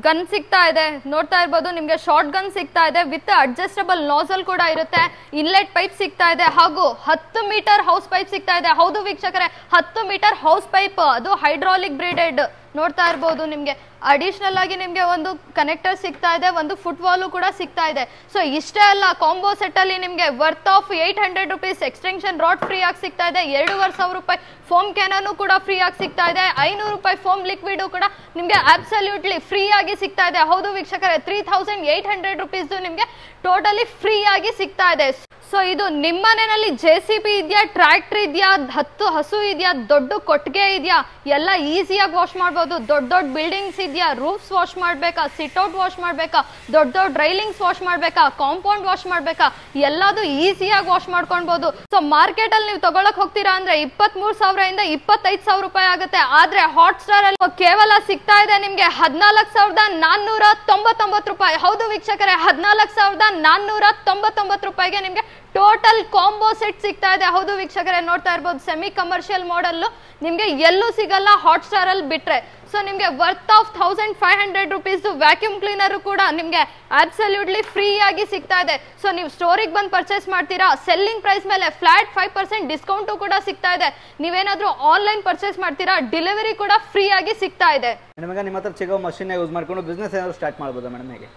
[SPEAKER 1] ಗನ್ ಸಿಗ್ತಾ ಇದೆ, ನೋಡ್ತಾ ಇರ್ಬೋದು ನಿಮ್ಗೆ ಶಾರ್ಟ್ ಗನ್ ಸಿಗ್ತಾ ಇದೆ, ವಿತ್ ಅಡ್ಜಸ್ಟಬಲ್ ನೋಸಲ್ ಕೂಡ ಇರುತ್ತೆ. ಇನ್ಲೆಟ್ ಪೈಪ್ ಸಿಗ್ತಾ ಇದೆ, ಹಾಗೂ 10 ಮೀಟರ್ ಹೌಸ್ ಪೈಪ್ ಸಿಗ್ತಾ ಇದೆ. ಹೌದು ವೀಕ್ಷಕರೇ, 10 ಮೀಟರ್ ಹೌಸ್ ಪೈಪ್, ಅದು ಹೈಡ್ರಾಲಿಕ್ ಬ್ರೀಡೆಡ್ ನೋಡ್ತಾ ಇರ್ಬೋದು ನಿಮ್ಗೆ ಅಡಿಷನಲ್ ಆಗಿ ನಿಮ್ಗೆ ಒಂದು ಕನೆಕ್ಟರ್ ಸಿಗ್ತಾ ಇದೆ, ಒಂದು ಫುಟ್ ವಾಲು ಕೂಡ ಸಿಗ್ತಾ ಇದೆ. ಸೊ ಇಷ್ಟೇ ಅಲ್ಲ, ಕಾಂಬೋ ಸೆಟ್ ಅಲ್ಲಿ ನಿಮ್ಗೆ worth of 800 rupees extension rod free ಆಗಿ ಸಿಗ್ತಾ ಇದೆ, 2500 ರೂಪಾಯಿ ಫೋಮ್ ಕ್ಯಾನನು ಕೂಡ ಫ್ರೀ ಆಗಿ ಸಿಗ್ತಾ ಇದೆ, 500 ರೂಪಾಯಿ ಫೋಮ್ ಲಿಕ್ವಿಡ್ ಕೂಡ ನಿಮ್ಗೆ ಅಬ್ಸಲ್ಯೂಟ್ಲಿ ಫ್ರೀ ಆಗಿ ಸಿಗ್ತಾ ಇದೆ. ಹೌದು ವೀಕ್ಷಕರೇ, 3800 rupees ನಿಮ್ಗೆ ಟೋಟಲಿ ಫ್ರೀ ಆಗಿ ಸಿಗ್ತಾ ಇದೆ. ಸೊ ಇದು ನಿಮ್ಮ ಮನೆಯಲ್ಲಿ JCB ಇದೆಯಾ, ಟ್ರ್ಯಾಕ್ಟರ್ ಇದೆಯಾ, 10 ಹಸು ಇದೆಯಾ, ದೊಡ್ಡ ಕೊಟ್ಟಿಗೆ ಇದೆಯಾ, ಎಲ್ಲ ಈಸಿಯಾಗಿ ವಾಶ್ ಮಾಡ್ಬೋದು. ದೊಡ್ಡ ದೊಡ್ಡ ಬಿಲ್ಡಿಂಗ್ಸ್ ಇದೆಯಾ, ರೂಫ್ಸ್ ವಾಶ್ ಮಾಡ್ಬೇಕಾ, ಸಿಟ್ಔಟ್ ವಾಶ್ ಮಾಡ್ಬೇಕಾ, ದೊಡ್ಡ ದೊಡ್ಡ ರೈಲಿಂಗ್ಸ್ ವಾಶ್ ಮಾಡ್ಬೇಕಾ, ಕಾಂಪೌಂಡ್ ವಾಶ್ ಮಾಡ್ಬೇಕಾ, ಎಲ್ಲದು ಈಸಿಯಾಗಿ ವಾಶ್ ಮಾಡ್ಕೊಳ್ಬಹುದು. ಸೊ ಮಾರ್ಕೆಟ್ ಅಲ್ಲಿ ನೀವು ತಗೊಳಕ್ ಹೋಗ್ತೀರಾ ಅಂದ್ರೆ 23,000 ಇಂದ 25,000 ರೂಪಾಯಿ ಆಗುತ್ತೆ. ಆದ್ರೆ ಹಾಟ್ ಸ್ಟಾರ್ ಅಲ್ಲಿ ಕೇವಲ ಸಿಗ್ತಾ ಇದೆ ನಿಮ್ಗೆ 14,499 ರೂಪಾಯಿ. ಹೌದು ವೀಕ್ಷಕರೇ, 14,499 ರೂಪಾಯಿಗೆ ನಿಮ್ಗೆ ಟೋಟಲ್ ಕಾಂಬೋ ಸೆಟ್ ಸಿಗ್ತಾ ಇದೆ. ಹೌದು ವೀಕ್ಷಕರೇ, ನೋಡ್ತಾ ಇರ್ಬೋದು ಸೆಮಿ ಕಮರ್ಷಿಯಲ್ ಮಾಡೆಲ್ ನಿಮ್ಗೆ ಎಲ್ಲೂ ಸಿಗಲ್ಲ ಹಾಟ್ ಸ್ಟಾರ್ ಅಲ್ಲಿ ಬಿಟ್ರೆ. ಸೊ ನಿಮ್ಗೆ worth of 1500 rupees vacuum cleaner ಕೂಡ ನಿಮ್ಗೆ ಅಬ್ಸಲ್ಯೂಟ್ಲಿ ಫ್ರೀ ಆಗಿ ಸಿಗ್ತಾ ಇದೆ. ಸೊ ನೀವು ಸ್ಟೋರಿಗೆ ಬಂದು ಪರ್ಚೇಸ್ ಮಾಡ್ತೀರಾ, ಸೆಲ್ಲಿಂಗ್ ಪ್ರೈಸ್ ಮೇಲೆ ಫ್ಲಾಟ್ 5% ಡಿಸ್ಕೌಂಟ್ ಕೂಡ ಸಿಗ್ತಾ ಇದೆ. ನೀವೇನಾದ್ರೂ ಆನ್ಲೈನ್ ಪರ್ಚೇಸ್ ಮಾಡ್ತೀರಾ, ಡೆಲಿವರಿ ಕೂಡ ಫ್ರೀ ಆಗಿ ಸಿಗ್ತಾ ಇದೆ.
[SPEAKER 2] ನಿಮಗೆ ನಿಮ್ಮ ಹತ್ರ ಸಿಗೋ ಮಷಿನ್ ಯೂಸ್ ಮಾಡ್ಕೊಂಡು ಬಿಸ್ನೆಸ್ ಏನಾದ್ರು ಸ್ಟಾರ್ಟ್ ಮಾಡ್ಬೋದಾ ಮೇಡಮ್? ಹೇಗೆ?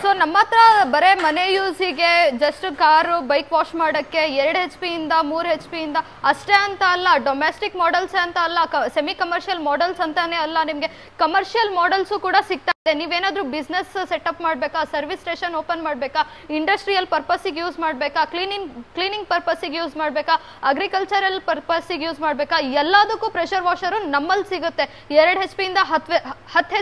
[SPEAKER 1] ಸೊ ನಮ್ಮ ಹತ್ರ ಬರೇ ಮನೆ ಯೂಸಿಗೆ, ಜಸ್ಟ್ ಕಾರು ಬೈಕ್ ವಾಶ್ ಮಾಡೋಕ್ಕೆ 2 HP ಇಂದ 3 HP ಇಂದ ಅಷ್ಟೇ ಅಂತ ಅಲ್ಲ, ಡೊಮೆಸ್ಟಿಕ್ ಮಾಡೆಲ್ಸ್ ಅಂತ ಅಲ್ಲ, ಸೆಮಿ ಕಮರ್ಷಿಯಲ್ ಮಾಡೆಲ್ಸ್ ಅಂತಾನೆ ಅಲ್ಲ, ನಿಮಗೆ ಕಮರ್ಷಿಯಲ್ ಮಾಡೆಲ್ಸು ಕೂಡ ಸಿಗ್ತಾ ಇದೆ. ನೀವೇನಾದ್ರೂ ಬಿಸ್ನೆಸ್ ಸೆಟಪ್ ಮಾಡಬೇಕಾ, ಸರ್ವಿಸ್ ಸ್ಟೇಷನ್ ಓಪನ್ ಮಾಡಬೇಕಾ, ಇಂಡಸ್ಟ್ರಿಯಲ್ ಪರ್ಪಸ್ಸಿಗೆ ಯೂಸ್ ಮಾಡಬೇಕಾ, ಕ್ಲೀನಿಂಗ್ ಪರ್ಪಸ್ಸಿಗೆ ಯೂಸ್ ಮಾಡಬೇಕಾ, ಅಗ್ರಿಕಲ್ಚರಲ್ ಪರ್ಪಸ್ಸಿಗೆ ಯೂಸ್ ಮಾಡಬೇಕಾ, ಎಲ್ಲದಕ್ಕೂ ಪ್ರೆಷರ್ ವಾಷರು ನಮ್ಮಲ್ಲಿ ಸಿಗುತ್ತೆ. 2 HP ಇಂದ 10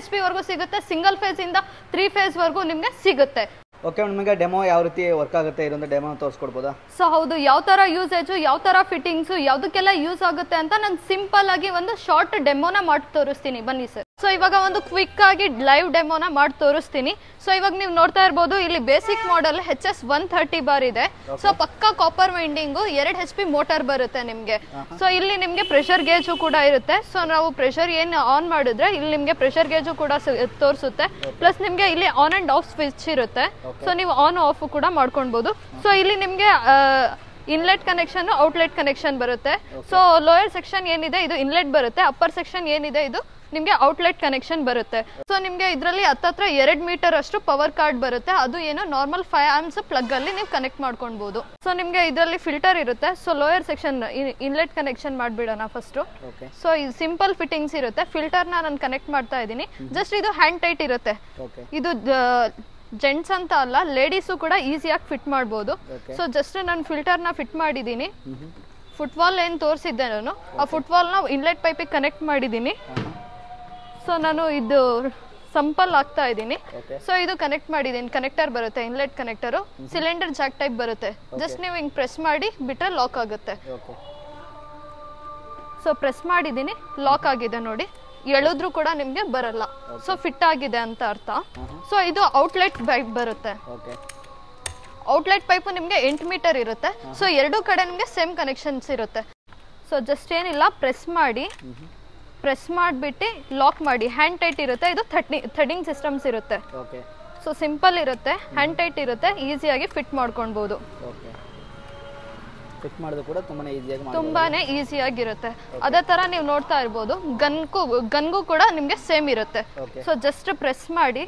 [SPEAKER 1] HP ವರೆಗೂ ಸಿಗುತ್ತೆ, ಸಿಂಗಲ್ ಫೇಸ್ ಇಂದ 3 ಫೇಸ್ ವರೆಗೂ ನಿಮ್ಗೆ ಸಿಗುತ್ತೆ.
[SPEAKER 2] ಓಕೆ, ನಿಮಗೆ ಡೆಮೋ ಯಾವ ರೀತಿ ವರ್ಕ್ ಆಗುತ್ತೆ ಇದೊಂದು ಡೆಮೋ ತೋರಿಸ್ಕೊಡ್ಬೋದಾ?
[SPEAKER 1] ಸೊ ಹೌದು, ಯಾವ ತರ ಯೂಸೇಜು, ಯಾವ ತರ ಫಿಟ್ಟಿಂಗ್ಸು, ಯಾವುದಕ್ಕೆಲ್ಲ ಯೂಸ್ ಆಗುತ್ತೆ ಅಂತ ನಾನು ಸಿಂಪಲ್ ಆಗಿ ಒಂದು ಶಾರ್ಟ್ ಡೆಮೋನ ಮಾಡಿ ತೋರಿಸ್ತೀನಿ, ಬನ್ನಿ ಸರ್. ಸೊ ಇವಾಗ ಒಂದು ಕ್ವಿಕ್ ಆಗಿ ಲೈವ್ ಡೆಮೋನ ಮಾಡಿ ತೋರಿಸ್ತೀನಿ. ಸೊ ಇವಾಗ ನೀವು ನೋಡ್ತಾ ಇರ್ಬೋದು, ಇಲ್ಲಿ ಬೇಸಿಕ್ ಮಾಡೆಲ್ HS 130 ಬಾರ್ ಇದೆ. ಸೊ ಪಕ್ಕಾ ಕಾಪರ್ ವೈಂಡಿಂಗು, 2 HP ಮೋಟಾರ್ ಬರುತ್ತೆ ನಿಮ್ಗೆ. ಸೊ ಇಲ್ಲಿ ನಿಮ್ಗೆ ಪ್ರೆಷರ್ ಗೇಜು ಕೂಡ ಇರುತ್ತೆ. ಸೊ ನಾವು ಪ್ರೆಷರ್ ಏನು ಆನ್ ಮಾಡಿದ್ರೆ ಇಲ್ಲಿ ನಿಮ್ಗೆ ಪ್ರೆಷರ್ ಗೇಜು ಕೂಡ ತೋರಿಸುತ್ತೆ. ಪ್ಲಸ್ ನಿಮ್ಗೆ ಇಲ್ಲಿ ಆನ್ ಅಂಡ್ ಆಫ್ ಸ್ವಿಚ್ ಇರುತ್ತೆ. ಸೊ ನೀವು ಆನ್ ಆಫ್ ಕೂಡ ಮಾಡ್ಕೊಳ್ಬಹುದು. ಸೊ ಇಲ್ಲಿ ನಿಮ್ಗೆ ಇನ್ಲೆಟ್ ಕನೆಕ್ಷನ್, ಔಟ್ಲೆಟ್ ಕನೆಕ್ಷನ್ ಬರುತ್ತೆ. ಸೊ ಲೋಯರ್ ಸೆಕ್ಷನ್ ಏನಿದೆ ಇದು ಇನ್ಲೆಟ್ ಬರುತ್ತೆ, ಅಪ್ಪರ್ ಸೆಕ್ಷನ್ ಏನಿದೆ ಇದು ನಿಮ್ಗೆ ಔಟ್ಲೆಟ್ ಕನೆಕ್ಷನ್ ಬರುತ್ತೆ. ಸೊ ನಿಮ್ಗೆ ಇದರಲ್ಲಿ ಹತ್ತತ್ರ 2 ಮೀಟರ್ ಅಷ್ಟು ಪವರ್ ಕಾರ್ಡ್ ಬರುತ್ತೆ. ಅದು ಏನು ನಾರ್ಮಲ್ 5 amps ಪ್ಲಗ್ ಅಲ್ಲಿ ನೀವು ಕನೆಕ್ಟ್ ಮಾಡ್ಕೊಳ್ಬಹುದು. ಸೊ ನಿಮ್ಗೆ ಇದರಲ್ಲಿ ಫಿಲ್ಟರ್ ಇರುತ್ತೆ. So lower section inlet connection ಮಾಡ್ಬಿಡೋಣ ಫಸ್ಟ್. ಸೊ ಇದು ಸಿಂಪಲ್ ಫಿಟ್ಟಿಂಗ್ಸ್ ಇರುತ್ತೆ. ಫಿಲ್ಟರ್ ನಾನು ಕನೆಕ್ಟ್ ಮಾಡ್ತಾ ಇದ್ದೀನಿ. ಜಸ್ಟ್ ಇದು ಹ್ಯಾಂಡ್ ಟೈಟ್ ಇರುತ್ತೆ. ಇದು ಜೆಂಟ್ಸ್ ಅಂತ ಅಲ್ಲ, ಲೇಡೀಸು ಕೂಡ ಈಸಿಯಾಗಿ ಫಿಟ್ ಮಾಡ್ಬೋದು. ಸೊ ಜಸ್ಟ್ ನಾನು ಫಿಲ್ಟರ್ನ ಫಿಟ್ ಮಾಡಿದ್ದೀನಿ. ಫುಟ್ವಾಲ್ ಏನು ತೋರಿಸಿದ್ದೆ ನಾನು, ಆ ಫುಟ್ವಾಲ್ನ ಇನ್ಲೆಟ್ ಪೈಪಿಗೆ ಕನೆಕ್ಟ್ ಮಾಡಿದ್ದೀನಿ. ಸೊ ನಾನು ಇದು ಸಂಪಲ್ ಹಾಕ್ತಾ ಇದ್ದೀನಿ. ಸೊ ಇದು ಕನೆಕ್ಟ್ ಮಾಡಿದ್ದೀನಿ, ಕನೆಕ್ಟರ್ ಬರುತ್ತೆ, ಇನ್ಲೆಟ್ ಕನೆಕ್ಟರು, ಸಿಲಿಂಡರ್ ಜಾಕ್ ಟೈಪ್ ಬರುತ್ತೆ. ಜಸ್ಟ್ ನೀವು ಹಿಂಗೆ ಪ್ರೆಸ್ ಮಾಡಿ ಬಿಟ್ಟರೆ ಲಾಕ್ ಆಗುತ್ತೆ. ಸೊ ಪ್ರೆಸ್ ಮಾಡಿದ್ದೀನಿ, ಲಾಕ್ ಆಗಿದೆ ನೋಡಿ, ಎಳೆದ್ರೂ ಕೂಡ ನಿಮ್ಗೆ ಬರಲ್ಲ. ಸೊ ಫಿಟ್ ಆಗಿದೆ ಅಂತ ಅರ್ಥ. ಸೊ ಇದು ಔಟ್ಲೆಟ್ ಪೈಪ್ ಬರುತ್ತೆ. ಔಟ್ಲೆಟ್ ಪೈಪು ನಿಮ್ಗೆ 8 ಮೀಟರ್ ಇರುತ್ತೆ. ಸೊ 2 ಕಡೆ ನಿಮ್ಗೆ ಸೇಮ್ ಕನೆಕ್ಷನ್ಸ್ ಇರುತ್ತೆ. ಸೊ ಜಸ್ಟ್ ಏನಿಲ್ಲ, ಪ್ರೆಸ್ ಮಾಡಿಬಿಟ್ಟು ಲಾಕ್ ಮಾಡಿ. ಹ್ಯಾಂಡ್ ಟೈಟ್ ಇರುತ್ತೆ. ಇದು ಥ್ರೆಡಿಂಗ್ ಸಿಸ್ಟಮ್ಸ್ ಇರುತ್ತೆ. ಸೊ ಸಿಂಪಲ್ ಇರುತ್ತೆ, ಹ್ಯಾಂಡ್ ಟೈಟ್ ಇರುತ್ತೆ, ಈಸಿಯಾಗಿ ಫಿಟ್ ಮಾಡ್ಕೊಳ್ಬಹುದು.
[SPEAKER 2] ಫಿಟ್ ಮಾಡೋದು ಕೂಡ
[SPEAKER 1] ತುಂಬಾನೇ ಈಸಿಯಾಗಿರುತ್ತೆ. ಅದೇ ತರ ನೀವು ನೋಡ್ತಾ ಇರ್ಬೋದು, ಗನ್ಗೂ ಕೂಡ ನಿಮ್ಗೆ ಸೇಮ್ ಇರುತ್ತೆ. ಸೊ ಜಸ್ಟ್ ಪ್ರೆಸ್ ಮಾಡಿ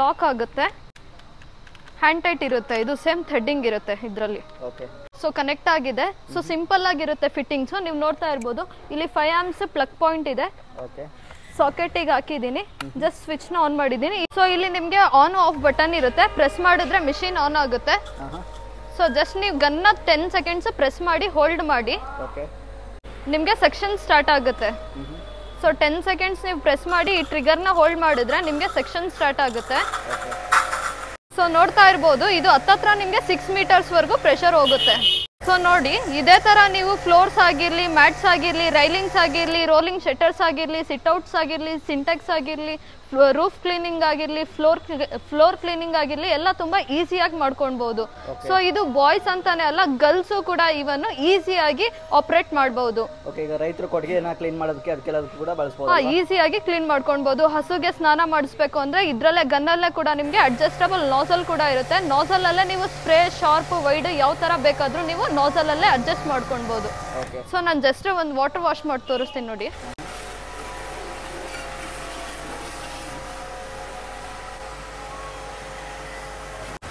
[SPEAKER 1] ಲಾಕ್ ಆಗುತ್ತೆ. ಹ್ಯಾಂಡ್ ಟೈಟ್ ಇರುತ್ತೆ. ಇದು ಸೇಮ್ ಥ್ರೆಡ್ಡಿಂಗ್ ಇರುತ್ತೆ ಇದರಲ್ಲಿ. ಸೊ ಕನೆಕ್ಟ್ ಆಗಿದೆ. ಸೊ ಸಿಂಪಲ್ ಆಗಿರುತ್ತೆ ಫಿಟ್ಟಿಂಗ್ಸ್. ನೀವು ನೋಡ್ತಾ ಇರ್ಬೋದು, ಇಲ್ಲಿ 5 amps ಪ್ಲಗ್ ಪಾಯಿಂಟ್ ಇದೆ. ಸಾಕೆಟಿಗೆ ಹಾಕಿದ್ದೀನಿ. ಜಸ್ಟ್ ಸ್ವಿಚ್ ನ ಆನ್ ಮಾಡಿದ್ದೀನಿ. ಸೊ ಇಲ್ಲಿ ನಿಮ್ಗೆ ಆನ್ ಆಫ್ ಬಟನ್ ಇರುತ್ತೆ. ಪ್ರೆಸ್ ಮಾಡಿದ್ರೆ ಮಿಷಿನ್ ಆನ್ ಆಗುತ್ತೆ. ಸೊ ಜಸ್ಟ್ ನೀವು ಗನ್ನ 10 seconds ಪ್ರೆಸ್ ಮಾಡಿ ಹೋಲ್ಡ್ ಮಾಡಿ, ನಿಮ್ಗೆ ಸೆಕ್ಷನ್ ಸ್ಟಾರ್ಟ್ ಆಗುತ್ತೆ. ಸೊ 10 seconds ನೀವು ಪ್ರೆಸ್ ಮಾಡಿ ಈ ಟ್ರಿಗರ್ನ ಹೋಲ್ಡ್ ಮಾಡಿದ್ರೆ ನಿಮ್ಗೆ ಸೆಕ್ಷನ್ ಸ್ಟಾರ್ಟ್ ಆಗುತ್ತೆ. ಸೊ ನೋಡ್ತಾ ಇರ್ಬೋದು, ಇದು ಹತ್ತತ್ರ ನಿಮ್ಗೆ 6 meters ವರೆಗೂ ಪ್ರೆಷರ್ ಹೋಗುತ್ತೆ. ಸೊ ನೋಡಿ, ಇದೇ ತರ ನೀವು ಫ್ಲೋರ್ಸ್ ಆಗಿರ್ಲಿ, ಮ್ಯಾಟ್ಸ್ ಆಗಿರ್ಲಿ, ರೈಲಿಂಗ್ಸ್ ಆಗಿರ್ಲಿ, ರೋಲಿಂಗ್ ಶಟರ್ಸ್ ಆಗಿರ್ಲಿ, ಸಿಟ್ಔಟ್ಸ್ ಆಗಿರ್ಲಿ, ಸಿಂಟೆಕ್ಸ್ ಆಗಿರ್ಲಿ, ರೂಫ್ ಕ್ಲೀನಿಂಗ್ ಆಗಿರ್ಲಿ, ಫ್ಲೋರ್ ಕ್ಲೀನಿಂಗ್ ಆಗಿರ್ಲಿ, ಎಲ್ಲ ತುಂಬಾ ಈಸಿಯಾಗಿ ಮಾಡ್ಕೊಳ್ಬಹುದು. ಸೊ ಇದು ಬಾಯ್ಸ್ ಅಂತಾನೆ ಅಲ್ಲ, ಗರ್ಲ್ಸ್ ಕೂಡ ಇವನ್ ಈಸಿಯಾಗಿ ಆಪರೇಟ್ ಮಾಡಬಹುದು.
[SPEAKER 2] ರೈತರು ಕೊಟ್ಟಿಗೆನ ಕ್ಲೀನ್ ಮಾಡೋದಕ್ಕೆ ಅದಕ್ಕೆಲ್ಲ ಕೂಡ ಬಳಸಬಹುದು.
[SPEAKER 1] ಈಸಿಯಾಗಿ ಕ್ಲೀನ್ ಮಾಡ್ಕೊಳ್ಬಹುದು. ಹಸುಗೆ ಸ್ನಾನ ಮಾಡಿಸ್ಬೇಕು ಅಂದ್ರೆ ಇದ್ರಲ್ಲೇ ಗನ್ನಲ್ಲೇ ಕೂಡ ನಿಮ್ಗೆ ಅಡ್ಜಸ್ಟಬಲ್ ನಾಸಲ್ ಕೂಡ ಇರುತ್ತೆ. ನಾಸಲ್ ಅಲ್ಲೇ ನೀವು ಸ್ಪ್ರೇ, ಶಾರ್ಪ್, ವೈಡ್ ಯಾವ ತರ ಬೇಕಾದ್ರೂ ನೀವು ನಾಸಲ್ ಅಲ್ಲೇ ಅಡ್ಜಸ್ಟ್ ಮಾಡ್ಕೊಳ್ಬಹುದು. ಸೊ ನಾನು ಜಸ್ಟ್ ಒಂದು ವಾಟರ್ ವಾಶ್ ಮಾಡಿ ತೋರಿಸ್ತೀನಿ ನೋಡಿ.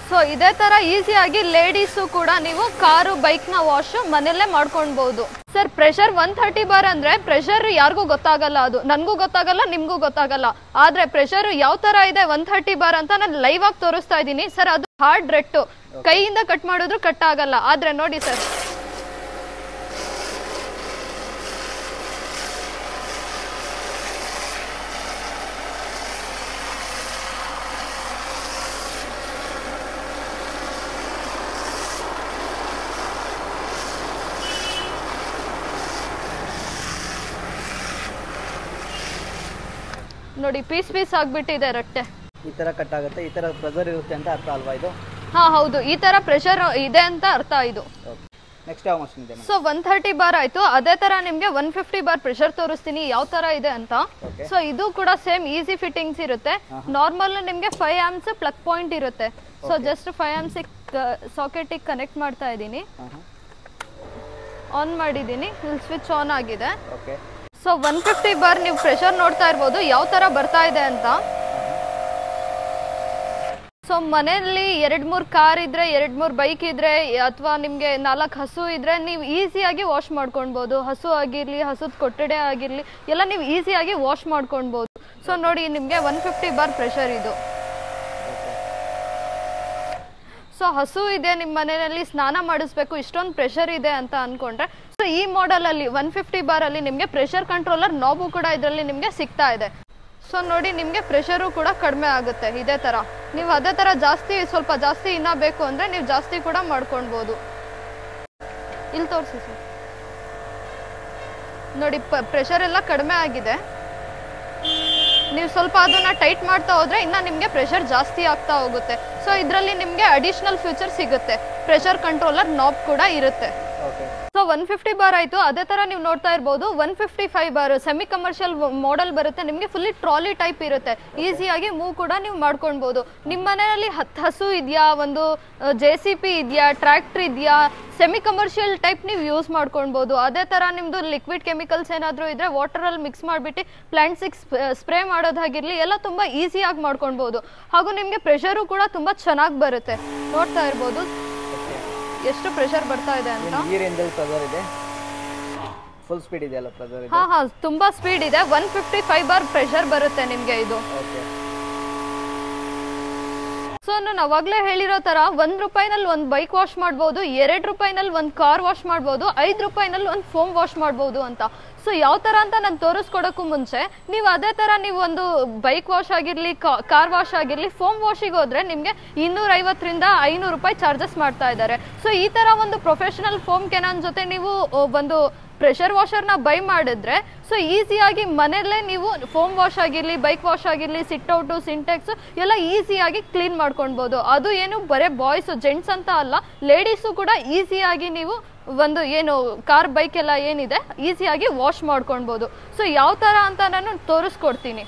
[SPEAKER 1] ಸೊ ಇದೇ ತರ ಈಸಿಯಾಗಿ ಲೇಡೀಸು ಕೂಡ ನೀವು ಕಾರು ಬೈಕ್ನ ವಾಶ್ ಮನೆಯಲ್ಲೇ ಮಾಡ್ಕೊಳ್ಬಹುದು. ಸರ್ ಪ್ರೆಷರ್ 130 ಬಾರ್ ಅಂದ್ರೆ ಪ್ರೆಷರ್ ಯಾರಿಗೂ ಗೊತ್ತಾಗಲ್ಲ, ಅದು ನನ್ಗೂ ಗೊತ್ತಾಗಲ್ಲ ನಿಮ್ಗೂ ಗೊತ್ತಾಗಲ್ಲ. ಆದ್ರೆ ಪ್ರೆಷರ್ ಯಾವ ತರ ಇದೆ 130 ಬಾರ್ ಅಂತ ನಾನು ಲೈವ್ ಆಗಿ ತೋರಿಸ್ತಾ ಇದ್ದೀನಿ ಸರ್. ಅದು ಹಾರ್ಡ್ ರೆಟ್ಟು, ಕೈಯಿಂದ ಕಟ್ ಮಾಡಿದ್ರು ಕಟ್ ಆಗಲ್ಲ. ಆದ್ರೆ ನೋಡಿ ಸರ್, ನೋಡಿ ಪೀಸ್ ಪೀಸ್ ಆಗ್ಬಿಟ್ಟಿದೆ ರಟ್ಟೆ.
[SPEAKER 2] ಈ ತರ ಕಟ್ ಆಗುತ್ತೆ, ಈ ತರ ಪ್ರೆಷರ್ ಇರುತ್ತೆ ಅಂತ ಅರ್ಥ ಅಲ್ವಾ ಇದು?
[SPEAKER 1] ಹಾ ಹೌದು, ಈ ತರ ಪ್ರೆಷರ್ ಇದೆ ಅಂತ ಅರ್ಥ ಇದು.
[SPEAKER 2] ನೆಕ್ಸ್ಟ್ ಯಾವ ಮಷೀನ್ ಇದೆ?
[SPEAKER 1] ಸೊ 130 ಬಾರ್ ಆಯ್ತು. ಅದೇ ತರ ನಿಮ್ಗೆ 150 ಬಾರ್ ಪ್ರೆಷರ್ ತೋರಿಸ್ತೀನಿ ಯಾವ ತರ ಇದೆ ಅಂತ. ಸೊ ಇದು ಕೂಡ ಸೇಮ್ ಈಸಿ ಫಿಟ್ಟಿಂಗ್ಸ್ ಇರುತ್ತೆ. ನಾರ್ಮಲ್ ನಿಮ್ಗೆ 5 ಆಂಪ್ಸ್ ಪ್ಲಗ್ ಪಾಯಿಂಟ್ ಇರುತ್ತೆ. So just 5 amps socket connect ಮಾಡ್ತಾ ಇದ್ದೀನಿ, ಆನ್ ಮಾಡಿದ್ದೀನಿ, ಇಲ್ಲಿ ಸ್ವಿಚ್ ಆನ್ ಆಗಿದೆ. ಸೊ 150 ಬಾರ್ ನೀವು ಪ್ರೆಷರ್ ನೋಡ್ತಾ ಇರ್ಬೋದು ಯಾವ ತರ ಬರ್ತಾ ಇದೆ ಅಂತ. ಸೊ ಮನೆಯಲ್ಲಿ 2-3 ಕಾರ್ ಇದ್ರೆ, 2-3 ಬೈಕ್ ಇದ್ರೆ, ಅಥವಾ ನಿಮ್ಗೆ 4 ಹಸು ಇದ್ರೆ ನೀವು ಈಸಿಯಾಗಿ ವಾಶ್ ಮಾಡ್ಕೊಳ್ಬಹುದು. ಹಸು ಆಗಿರ್ಲಿ, ಹಸುದ್ ಕೊಠಡಿ ಆಗಿರ್ಲಿ, ಎಲ್ಲ ನೀವು ಈಸಿಯಾಗಿ ವಾಶ್ ಮಾಡ್ಕೊಳ್ಬಹುದು. ಸೊ ನೋಡಿ ನಿಮ್ಗೆ 150 ಬಾರ್ ಪ್ರೆಷರ್ ಇದು. ಸೊ ಹಸು ಇದೆ ನಿಮ್ಮ ಮನೆಯಲ್ಲಿ, ಸ್ನಾನ ಮಾಡಿಸ್ಬೇಕು, ಇಷ್ಟೊಂದು ಪ್ರೆಷರ್ ಇದೆ ಅಂತ ಅನ್ಕೊಂಡ್ರೆ, ಸೊ ಈ ಮಾಡೆಲ್ ಅಲ್ಲಿ 150 ಬಾರ್ ಅಲ್ಲಿ ನಿಮ್ಗೆ ಪ್ರೆಷರ್ ಕಂಟ್ರೋಲರ್ ನಾಬು ಕೂಡ ಇದರಲ್ಲಿ ನಿಮ್ಗೆ ಸಿಗ್ತಾ ಇದೆ. ಸೊ ನೋಡಿ ನಿಮ್ಗೆ ಪ್ರೆಷರು ಕೂಡ ಕಡಿಮೆ ಆಗುತ್ತೆ. ಇದೇ ತರ ನೀವು ಅದೇ ತರ ಜಾಸ್ತಿ, ಸ್ವಲ್ಪ ಜಾಸ್ತಿ ಇನ್ನ ಬೇಕು ಅಂದ್ರೆ ನೀವು ಜಾಸ್ತಿ ಕೂಡ ಮಾಡ್ಕೊಳ್ಬಹುದು. ಇಲ್ಲಿ ತೋರಿಸಿ ಸರ್, ನೋಡಿ ಪ್ರೆಷರ್ ಎಲ್ಲ ಕಡಿಮೆ ಆಗಿದೆ. ನೀವು ಸ್ವಲ್ಪ ಅದನ್ನ ಟೈಟ್ ಮಾಡ್ತಾ ಹೋದ್ರೆ ಇನ್ನ ನಿಮ್ಗೆ ಪ್ರೆಷರ್ ಜಾಸ್ತಿ ಆಗ್ತಾ ಹೋಗುತ್ತೆ. ಸೊ ಇದರಲ್ಲಿ ನಿಮ್ಗೆ ಅಡಿಷನಲ್ ಫೀಚರ್ ಸಿಗುತ್ತೆ, ಪ್ರೆಷರ್ ಕಂಟ್ರೋಲರ್ ನಾಬ್ ಕೂಡ ಇರುತ್ತೆ. ಸೊ 150 ಬಾರ್ ಆಯ್ತು. ಅದೇ ತರ ನೀವು ನೋಡ್ತಾ ಇರ್ಬೋದು 155 ಬಾರ್ ಸೆಮಿ ಕಮರ್ಷಿಯಲ್ ಮಾಡೆಲ್ ಬರುತ್ತೆ. ನಿಮ್ಗೆ ಫುಲ್ಲಿ ಟ್ರಾಲಿ ಟೈಪ್ ಇರುತ್ತೆ, ಈಸಿಯಾಗಿ ಮೂವ್ ಕೂಡ ನೀವು ಮಾಡ್ಕೊಳ್ಬಹುದು. ನಿಮ್ಮ ಮನೆಯಲ್ಲಿ 10 ಹಸು ಇದೆಯಾ, ಒಂದು JCB ಇದೆಯಾ, ಟ್ರ್ಯಾಕ್ಟರ್ ಇದೆಯಾ, ಸೆಮಿ ಕಮರ್ಷಿಯಲ್ ಟೈಪ್ ನೀವು ಯೂಸ್ ಮಾಡ್ಕೊಳ್ಬಹುದು. ಅದೇ ತರ ನಿಮ್ದು ಲಿಕ್ವಿಡ್ ಕೆಮಿಕಲ್ಸ್ ಏನಾದ್ರು ಇದ್ರೆ ವಾಟರ್ ಅಲ್ಲಿ ಮಿಕ್ಸ್ ಮಾಡಿಬಿಟ್ಟು ಪ್ಲಾಂಟ್ಸಿಗೆ ಸ್ಪ್ರೇ ಮಾಡೋದಾಗಿರ್ಲಿ ಎಲ್ಲ ತುಂಬಾ ಈಸಿಯಾಗಿ ಮಾಡ್ಕೊಳ್ಬಹುದು. ಹಾಗೂ ನಿಮ್ಗೆ ಪ್ರೆಷರು ಕೂಡ ತುಂಬಾ ಚೆನ್ನಾಗಿ ಬರುತ್ತೆ. ನೋಡ್ತಾ ಇರ್ಬೋದು ಎಷ್ಟು ಪ್ರೆಷರ್ ಬರ್ತಾ ಇದೆ ಅಂತ.
[SPEAKER 2] ಫುಲ್ ಸ್ಪೀಡ್ ಇದೆ ಅಲ್ಲ ಪ್ರೆಷರ್?
[SPEAKER 1] ಹಾ ಹಾ, ತುಂಬಾ ಸ್ಪೀಡ್ ಇದೆ. 155 ಬಾರ್ ಪ್ರೆಷರ್ ಬರುತ್ತೆ ನಿಮ್ಗೆ ಇದು. ಸೊ ನಾನು ಅವಾಗ್ಲೇ ಹೇಳಿರೋ ತರ ₹1 ಒಂದು ಬೈಕ್ ವಾಶ್ ಮಾಡಬಹುದು, ₹2 ಒಂದು ಕಾರ್ ವಾಶ್ ಮಾಡಬಹುದು, ₹5 ಒಂದು ಫೋಮ್ ವಾಶ್ ಮಾಡಬಹುದು ಅಂತ. ಸೊ ಯಾವ ತರ ಅಂತ ನಾನು ತೋರಿಸ್ಕೊಡಕ್ಕೂ ಮುಂಚೆ ನೀವು ಅದೇ ತರ ನೀವು ಒಂದು ಬೈಕ್ ವಾಶ್ ಆಗಿರ್ಲಿ, ಕಾರ್ ವಾಶ್ ಆಗಿರ್ಲಿ, ಫೋಮ್ ವಾಶಿಗೆ ಹೋದ್ರೆ ನಿಮ್ಗೆ ₹250 ರಿಂದ ₹500 ಚಾರ್ಜಸ್ ಮಾಡ್ತಾ ಇದ್ದಾರೆ. ಸೊ ಈ ತರ ಒಂದು ಪ್ರೊಫೆಷನಲ್ ಫೋಮ್ ಕೆನಾನ್ ಜೊತೆ ನೀವು ಒಂದು ಪ್ರೆಷರ್ ವಾಷರ್ನ ಬೈ ಮಾಡಿದ್ರೆ ಸೊ ಈಸಿಯಾಗಿ ಮನೆಯಲ್ಲೇ ನೀವು ಫೋಮ್ ವಾಶ್ ಆಗಿರ್ಲಿ, ಬೈಕ್ ವಾಶ್ ಆಗಿರ್ಲಿ, ಸಿಟ್ಔಟು, ಸಿಂಟೆಕ್ಸ್ ಎಲ್ಲ ಈಸಿಯಾಗಿ ಕ್ಲೀನ್ ಮಾಡ್ಕೊಳ್ಬಹುದು. ಅದು ಏನು ಬರೇ ಬಾಯ್ಸ್ ಜೆಂಟ್ಸ್ ಅಂತ ಅಲ್ಲ, ಲೇಡೀಸು ಕೂಡ ಈಸಿಯಾಗಿ ನೀವು ಒಂದು ಏನು ಕಾರ್ ಬೈಕ್ ಎಲ್ಲ ಏನಿದೆ ಈಸಿಯಾಗಿ ವಾಶ್ ಮಾಡ್ಕೊಳ್ಬಹುದು. ಸೊ ಯಾವ ತರ ಅಂತ ನಾನು ತೋರಿಸ್ಕೊಡ್ತೀನಿ.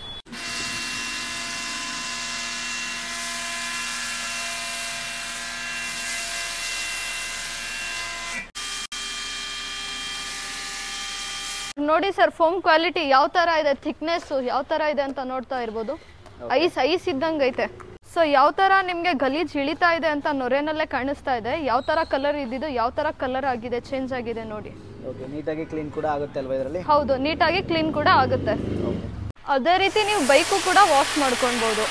[SPEAKER 1] ನೋಡಿ ಸರ್, ಫೋಮ್ ಕ್ವಾಲಿಟಿ ಯಾವ ತರ ಇದೆ, ಥಿಕ್ನೆಸ್ ಯಾವ ತರ ಇದೆ ಅಂತ ನೋಡ್ತಾ ಇರ್ಬೋದು. ಐಸ್ ಇದ್ದಂಗೆ ಐತೆ. ಸೊ ಯಾವ ತರ ನಿಮ್ಗೆ ಗಲೀಜ್ ಇಳಿತಾ ಇದೆ ಅಂತ ನೊರೆನಲ್ಲೇ ಕಾಣಿಸ್ತಾ ಇದೆ. ಯಾವ ತರ ಕಲರ್ ಇದ್ದಿದ್ದು ಯಾವ ತರ ಕಲರ್ ಆಗಿದೆ, ಚೇಂಜ್ ಆಗಿದೆ ನೋಡಿ.
[SPEAKER 2] ನೀಟಾಗಿ ಕ್ಲೀನ್ ಕೂಡ ಆಗುತ್ತೆ ಅಲ್ವಾ ಇದರಲ್ಲಿ?
[SPEAKER 1] ಹೌದು, ನೀಟಾಗಿ ಕ್ಲೀನ್ ಕೂಡ ಆಗುತ್ತೆ. ಅದೇ ರೀತಿ ನೀವು ಬೈಕು ಕೂಡ ವಾಶ್ ಮಾಡ್ಕೊಳ್ಬಹುದು.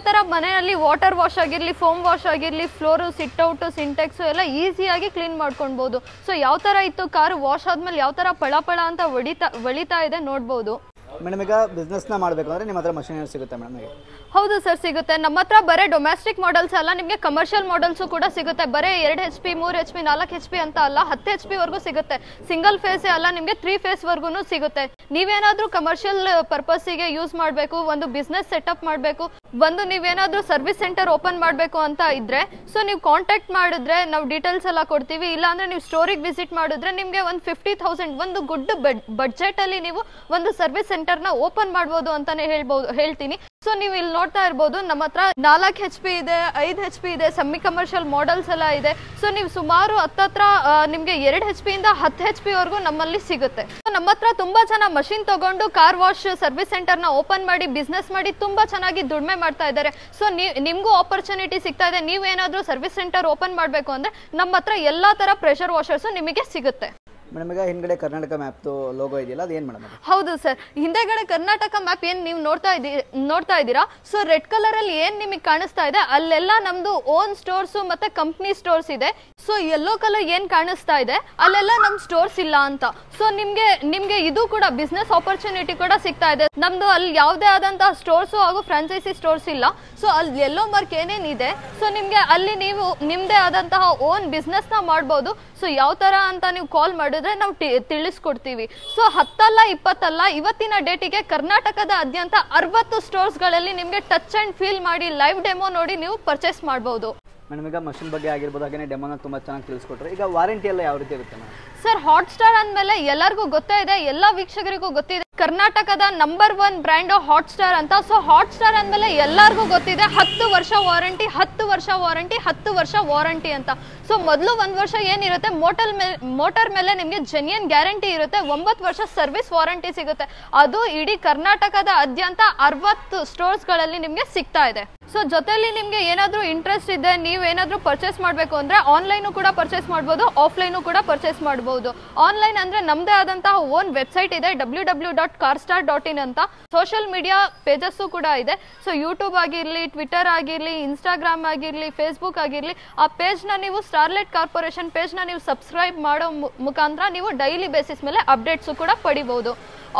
[SPEAKER 1] ತರ ಮನೆಯಲ್ಲಿ ವಾಟರ್ ವಾಶ್ ಆಗಿರ್ಲಿ, ಫೋಮ್ ವಾಶ್ ಆಗಿರ್ಲಿ, ಫ್ಲೋರು, ಸಿಟ್ಔಟ್, ಸಿಂಟೆಕ್ಸ್ ಎಲ್ಲ ಈಸಿಯಾಗಿ ಕ್ಲೀನ್ ಮಾಡ್ಕೊಳ್ಬಹುದು. ಸೊ ಯಾವ ತರ ಇತ್ತು ಕಾರು ವಾಶ್ ಆದ್ಮೇಲೆ ಯಾವ ತರ ಪಳ ಅಂತ ಹೊಳಿತಾ ಇದೆ ನೋಡ್ಬೋದು.
[SPEAKER 2] ಮೇಡಮ್ ಈಗ ಬಿಸ್ನೆಸ್ನ ಮಾಡಬೇಕು ಅಂದರೆ ನಿಮ್ಮ ಹತ್ರ ಮಷಿನರಿ ಸಿಗುತ್ತೆ ಮೇಡಮ್?
[SPEAKER 1] ಹೌದು ಸರ್, ಸಿಗುತ್ತೆ. ನಮ್ಮ ಹತ್ರ ಬರೀ ಡೊಮೆಸ್ಟಿಕ್ ಮಾಡೆಲ್ಸ್ ಅಲ್ಲ, ನಿಮಗೆ ಕಮರ್ಷಿಯಲ್ ಮಾಡೆಲ್ಸು ಕೂಡ ಸಿಗುತ್ತೆ. ಬರೀ 2 HP 3 HP 4 HP ಅಂತ ಅಲ್ಲ, 10 HP ವರೆಗೂ ಸಿಗುತ್ತೆ. ಸಿಂಗಲ್ ಫೇಸೇ ಅಲ್ಲ, ನಿಮಗೆ 3 ಫೇಸ್ ವರ್ಗು ಸಿಗುತ್ತೆ. ನೀವೇನಾದ್ರೂ ಕಮರ್ಷಿಯಲ್ ಪರ್ಪಸ್ಸಿಗೆ ಯೂಸ್ ಮಾಡಬೇಕು, ಒಂದು ಬಿಸ್ನೆಸ್ ಸೆಟಪ್ ಮಾಡಬೇಕು, ನೀವೇನಾದ್ರೂ ಸರ್ವಿಸ್ ಸೆಂಟರ್ ಓಪನ್ ಮಾಡಬೇಕು ಅಂತ ಇದ್ರೆ ಸೊ ನೀವು ಕಾಂಟ್ಯಾಕ್ಟ್ ಮಾಡಿದ್ರೆ ನಾವು ಡೀಟೇಲ್ಸ್ ಎಲ್ಲ ಕೊಡ್ತೀವಿ. ಇಲ್ಲ ಅಂದ್ರೆ ನೀವು ಸ್ಟೋರಿಗೆ ವಿಸಿಟ್ ಮಾಡಿದ್ರೆ ನಿಮಗೆ ಒಂದು 50,000 ಒಂದು ಗುಡ್ ಬಡ್ಜೆಟ್ ಅಲ್ಲಿ ನೀವು ಒಂದು ಸರ್ವಿಸ್ ಸೆಂಟರ್ ನ ಓಪನ್ ಮಾಡಬಹುದು ಅಂತಾನೆ ಹೇಳ್ತೀನಿ. ಸೊ ನೀವು ಇಲ್ಲಿ ನೋಡ್ತಾ ಇರ್ಬೋದು, ನಮ್ಮ ಹತ್ರ 4 HP ಇದೆ, 5 HP ಇದೆ, ಸೆಮಿ ಕಮರ್ಷಿಯಲ್ ಮಾಡೆಲ್ಸ್ ಎಲ್ಲ ಇದೆ. ಸೊ ನೀವು ಸುಮಾರು ಹತ್ತತ್ರ ನಿಮ್ಗೆ 2 HP ಇಂದ 10 HP ವರೆಗೂ ನಮ್ಮಲ್ಲಿ ಸಿಗುತ್ತೆ. ನಮ್ಮ ಹತ್ರ ತುಂಬಾ ಜನ ಮಷಿನ್ ತಗೊಂಡು ಕಾರ್ ವಾಶ್ ಸರ್ವಿಸ್ ಸೆಂಟರ್ ನ ಓಪನ್ ಮಾಡಿ ಬಿಸ್ನೆಸ್ ಮಾಡಿ ತುಂಬಾ ಚೆನ್ನಾಗಿ ದುಡಿಮೆ ಮಾಡ್ತಾ ಇದ್ದಾರೆ. ಸೊ ನಿಮ್ಗೂ ಆಪರ್ಚುನಿಟಿ ಸಿಗ್ತಾ ಇದೆ. ನೀವೇನಾದ್ರೂ ಸರ್ವಿಸ್ ಸೆಂಟರ್ ಓಪನ್ ಮಾಡಬೇಕು ಅಂದ್ರೆ ನಮ್ಮ ಹತ್ರ ಎಲ್ಲಾ ತರ ಪ್ರೆಷರ್ ವಾಷರ್ಸ್ ನಿಮಗೆ ಸಿಗುತ್ತೆ.
[SPEAKER 2] ಮೇಡಮ್ ಈಗ ಹಿಂದ್ಗಡೆ ಕರ್ನಾಟಕ ಮ್ಯಾಪ್ದು ಲೋಗೋ ಇದೆಯಲ್ಲ, ಅದು ಏನು ಮೇಡಮ್?
[SPEAKER 1] ಹೌದು ಸರ್, ಹಿಂದೆಗಡೆ ಕರ್ನಾಟಕ ಮ್ಯಾಪ್ ಏನ್ ನೀವು ನೋಡ್ತಾ ಇದ್ದೀರಾ, ಸೊ ರೆಡ್ ಕಲರ್ ಅಲ್ಲಿ ಏನ್ ನಿಮಗೆ ಕಾಣಿಸ್ತಾ ಇದೆ ಅಲ್ಲೆಲ್ಲ ನಮ್ದು ಓನ್ ಸ್ಟೋರ್ಸ್ ಮತ್ತೆ ಕಂಪ್ನಿ ಸ್ಟೋರ್ಸ್ ಇದೆ. ಸೊ ಯೆಲ್ಲೋ ಕಲರ್ ಏನ್ ಕಾಣಿಸ್ತಾ ಇದೆ ಅಲ್ಲೆಲ್ಲ ನಮ್ ಸ್ಟೋರ್ಸ್ ಇಲ್ಲ ಅಂತ. ಸೊ ನಿಮ್ಗೆ ಇದು ಕೂಡ ಬಿಸ್ನೆಸ್ ಆಪರ್ಚುನಿಟಿ ಕೂಡ ಸಿಗ್ತಾ ಇದೆ. ನಮ್ದು ಅಲ್ಲಿ ಯಾವುದೇ ಆದಂತಹ ಸ್ಟೋರ್ಸ್ ಹಾಗೂ ಫ್ರಾಂಚೈಸಿ ಸ್ಟೋರ್ಸ್ ಇಲ್ಲ. ಸೊ ಅಲ್ಲಿ ಯೆಲ್ಲೋ ಮಾರ್ಕ್ ಏನೇನಿದೆ ಸೊ ನಿಮ್ಗೆ ಅಲ್ಲಿ ನೀವು ನಿಮ್ದೇ ಆದಂತಹ ಓನ್ ಬಿಸ್ನೆಸ್ ನ ಮಾಡಬಹುದು. ಸೊ ಯಾವ ತರ ಅಂತ ನೀವು ಕಾಲ್ ಮಾಡಿದ್ರೆ ನಾವು ತಿಳಿಸ್ಕೊಡ್ತೀವಿ. ಸೊ 10 ಅಲ್ಲ 20 ಅಲ್ಲ, ಇವತ್ತಿನ ಡೇಟಿಗೆ ಕರ್ನಾಟಕದಾದ್ಯಂತ 60 ಸ್ಟೋರ್ಸ್ ಗಳಲ್ಲಿ ನಿಮ್ಗೆ ಟಚ್ ಅಂಡ್ ಫೀಲ್ ಮಾಡಿ ಲೈವ್ ಡೆಮೋ ನೋಡಿ ನೀವು ಪರ್ಚೇಸ್ ಮಾಡಬಹುದು.
[SPEAKER 2] ಮೇಡಮ್ ಈಗ ಮಷಿನ್ ಬಗ್ಗೆ ಆಗಿರ್ಬೋದು, ಹಾಗೆ ಡೆಮೋನ ತುಂಬ ಚೆನ್ನಾಗಿ ತಿಳಿಸ್ಕೊಟ್ರೆ. ಈಗ ವಾರಂಟಿ ಎಲ್ಲ ಯಾವ ರೀತಿ ಇರುತ್ತೆ ಮೇಡಮ್?
[SPEAKER 1] ಸರ್, ಹಾಟ್ ಸ್ಟಾರ್ ಅಂದಮೇಲೆ ಎಲ್ಲರಿಗೂ ಗೊತ್ತೇ ಇದೆ, ಎಲ್ಲ ವೀಕ್ಷಕರಿಗೂ ಗೊತ್ತಿದೆ, ಕರ್ನಾಟಕದ ನಂಬರ್ 1 ಬ್ರ್ಯಾಂಡ್ ಹಾಟ್ ಸ್ಟಾರ್ ಅಂತ. ಸೊ ಹಾಟ್ ಸ್ಟಾರ್ ಅಂದಮೇಲೆ ಎಲ್ಲರಿಗೂ ಗೊತ್ತಿದೆ 10 ವರ್ಷ ವಾರಂಟಿ, 10 ವರ್ಷ ವಾರಂಟಿ, 10 ವರ್ಷ ವಾರಂಟಿ ಅಂತ. ಸೊ ಮೊದಲು 1 ವರ್ಷ ಏನಿರುತ್ತೆ ಮೋಟರ್ ಮೇಲೆ ನಿಮಗೆ ಜೆನ್ಯೂನ್ ಗ್ಯಾರಂಟಿ ಇರುತ್ತೆ, 9 ವರ್ಷ ಸರ್ವಿಸ್ ವಾರಂಟಿ ಸಿಗುತ್ತೆ. ಅದು ಇಡೀ ಕರ್ನಾಟಕದ ಅದ್ಯಂತ 60 ಸ್ಟೋರ್ಸ್ ಗಳಲ್ಲಿ ನಿಮ್ಗೆ ಸಿಗ್ತಾ ಇದೆ. ಸೊ ಜೊತೆಲಿ ನಿಮ್ಗೆ ಏನಾದ್ರೂ ಇಂಟ್ರೆಸ್ಟ್ ಇದೆ, ನೀವೇನಾದ್ರೂ ಪರ್ಚೇಸ್ ಮಾಡಬೇಕು ಅಂದ್ರೆ ಆನ್ಲೈನ್ ಕೂಡ ಪರ್ಚೇಸ್ ಮಾಡಬಹುದು, ಆಫ್ಲೈನ್ ಕೂಡ ಪರ್ಚೇಸ್ ಮಾಡಬಹುದು. ಆನ್ಲೈನ್ ಅಂದ್ರೆ ನಮ್ದೇ ಆದಂತಹ ಓನ್ ವೆಬ್ಸೈಟ್ ಇದೆ, www.carstar.in ಅಂತ. ಸೋಷಿಯಲ್ ಮೀಡಿಯಾ ಪೇಜಸ್ ಕೂಡ ಇದೆ. ಸೊ ಯೂಟ್ಯೂಬ್ ಆಗಿರ್ಲಿ, ಟ್ವಿಟರ್ ಆಗಿರ್ಲಿ, ಇನ್ಸ್ಟಾಗ್ರಾಮ್ ಆಗಿರ್ಲಿ, ಫೇಸ್ಬುಕ್ ಆಗಿರ್ಲಿ, ಆ ಪೇಜ್ ನ ನೀವು ಸ್ಟಾರ್ಲೈಟ್ ಕಾರ್ಪೊರೇಷನ್ ಪೇಜ್ ನ ನೀವು ಸಬ್ಸ್ಕ್ರೈಬ್ ಮಾಡೋ ಮುಖಾಂತರ ನೀವು ಡೈಲಿ ಬೇಸಿಸ್ ಮೇಲೆ ಅಪ್ಡೇಟ್ಸ್ ಕೂಡ ಪಡಿಬಹುದು.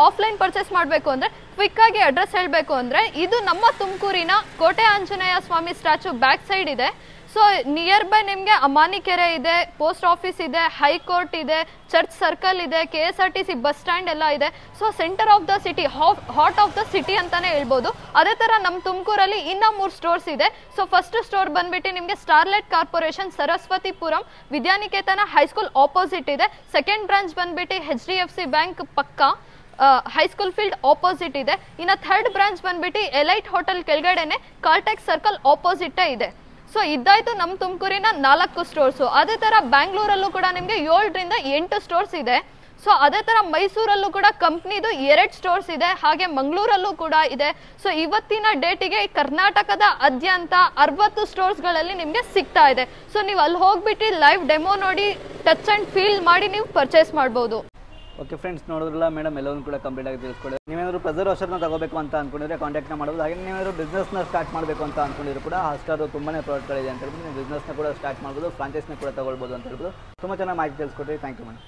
[SPEAKER 1] ಆಫ್ಲೈನ್ ಪರ್ಚೇಸ್ ಮಾಡಬೇಕು ಅಂದ್ರೆ ಕ್ವಿಕ್ ಆಗಿ ಅಡ್ರೆಸ್ ಹೇಳಬೇಕು ಅಂದ್ರೆ ಇದು ನಮ್ಮ ತುಮಕೂರಿನ ಕೋಟೆ ಆಂಜನೇಯ ಸ್ವಾಮಿ ಸ್ಟ್ಯಾಚು ಬ್ಯಾಕ್ ಸೈಡ್ ಇದೆ. ಸೊ ನಿಯರ್ ಬೈ ನಿಮ್ಗೆ ಅಮಾನಿಕೆರೆ ಇದೆ, ಪೋಸ್ಟ್ ಆಫೀಸ್ ಇದೆ, ಹೈಕೋರ್ಟ್ ಇದೆ, ಚರ್ಚ್ ಸರ್ಕಲ್ ಇದೆ, KSRTC ಬಸ್ ಸ್ಟ್ಯಾಂಡ್ ಎಲ್ಲ ಇದೆ. So centre of the city, heart of the city ಅಂತಾನೆ ಹೇಳ್ಬೋದು. ಅದೇ ತರ ನಮ್ಮ ತುಮಕೂರಲ್ಲಿ ಇನ್ನ 3 ಸ್ಟೋರ್ಸ್ ಇದೆ. ಸೊ ಫಸ್ಟ್ ಸ್ಟೋರ್ ಬಂದ್ಬಿಟ್ಟು ನಿಮ್ಗೆ Starlight Corporation Saraswathipuram Vidyaniketan high school opposite ಇದೆ. ಸೆಕೆಂಡ್ ಬ್ರಾಂಚ್ ಬಂದ್ಬಿಟ್ಟು HDFC ಬ್ಯಾಂಕ್ ಪಕ್ಕ ಹೈಸ್ಕೂಲ್ ಫೀಲ್ಡ್ ಆಪೋಸಿಟ್ ಇದೆ. ಇನ್ನು ಥರ್ಡ್ ಬ್ರಾಂಚ್ ಬಂದ್ಬಿಟ್ಟು ಎಲೈಟ್ ಹೋಟೆಲ್ ಕೆಳಗಡೆನೆ ಕಾಲ್ಟೆಕ್ಸ್ ಸರ್ಕಲ್ ಆಪೋಸಿಟ್ ಇದೆ. ಸೊ ಇದಾಯ್ತು ನಮ್ಮ ತುಮಕೂರಿನ 4 ಸ್ಟೋರ್ಸ್. ಅದೇ ತರ ಬ್ಯಾಂಗ್ಳೂರಲ್ಲೂ ಕೂಡ ನಿಮ್ಗೆ 7 ರಿಂದ 8 ಸ್ಟೋರ್ಸ್ ಇದೆ. ಸೊ ಅದೇ ತರ ಮೈಸೂರಲ್ಲೂ ಕೂಡ ಕಂಪ್ನಿದು 2 ಸ್ಟೋರ್ಸ್ ಇದೆ, ಹಾಗೆ ಮಂಗಳೂರಲ್ಲೂ ಕೂಡ ಇದೆ. ಸೊ ಇವತ್ತಿನ ಡೇಟಿಗೆ ಕರ್ನಾಟಕದ ಅದ್ಯಂತ 60 ಸ್ಟೋರ್ಸ್ ಗಳಲ್ಲಿ ನಿಮ್ಗೆ ಸಿಗ್ತಾ ಇದೆ. ಸೊ ನೀವು ಅಲ್ಲಿ ಹೋಗ್ಬಿಟ್ಟು ಲೈವ್ ಡೆಮೋ ನೋಡಿ ಟಚ್ ಅಂಡ್ ಫೀಲ್ ಮಾಡಿ ನೀವು ಪರ್ಚೇಸ್ ಮಾಡಬಹುದು.
[SPEAKER 2] ಓಕೆ ಫ್ರೆಂಡ್ಸ್, ನೋಡಿದ್ರಲ್ಲ ಮೇಡಮ್ ಎಲ್ಲವನ್ನೂ ಕೂಡ ಕಂಪ್ಲೀಟ್ ಆಗಿ ತಿಳಿಸ್ಕೊಡಿ. ನೀವೇನಾದ್ರು ಪ್ರೆಸರ್ ವಾಷರ್ನ ತಗೋಬೇಕು ಅಂತ ಅನ್ಕೊಂಡಿದ್ರೆ ಕಾಂಟ್ಯಾಕ್ಟ್ನ ಮಾಡ್ಬೋದು. ಹಾಗೆ ನೀವೇನಾದ್ರು ಬಿಸ್ನೆಸ್ನ ಸ್ಟಾರ್ಟ್ ಮಾಡಬೇಕು ಅಂತ ಅನ್ಕೊಂಡಿದ್ರು ಕೂಡ ಹಾಟ್ಸ್ಟಾರ್ ತುಂಬಾ ಪ್ರಾಡಕ್ಟ್ಗಳಿದೆ ಅಂತ ಹೇಳ್ಬೋದು. ನೀವು ಬಿಸ್ನೆಸ್ನ ಕೂಡ ಸ್ಟಾರ್ಟ್ ಮಾಡ್ಬೋದು, ಫ್ರಾಂಚೈಸ್ನ ಕೂಡ ತಗೊಳ್ಬೋದು ಅಂತ ಹೇಳ್ಬೋದು. ತುಂಬ ಚೆನ್ನಾಗಿ ಮಾಹಿತಿ ತಿಳಿಸ್ಕೊಡ್ರಿ. Thank you madam.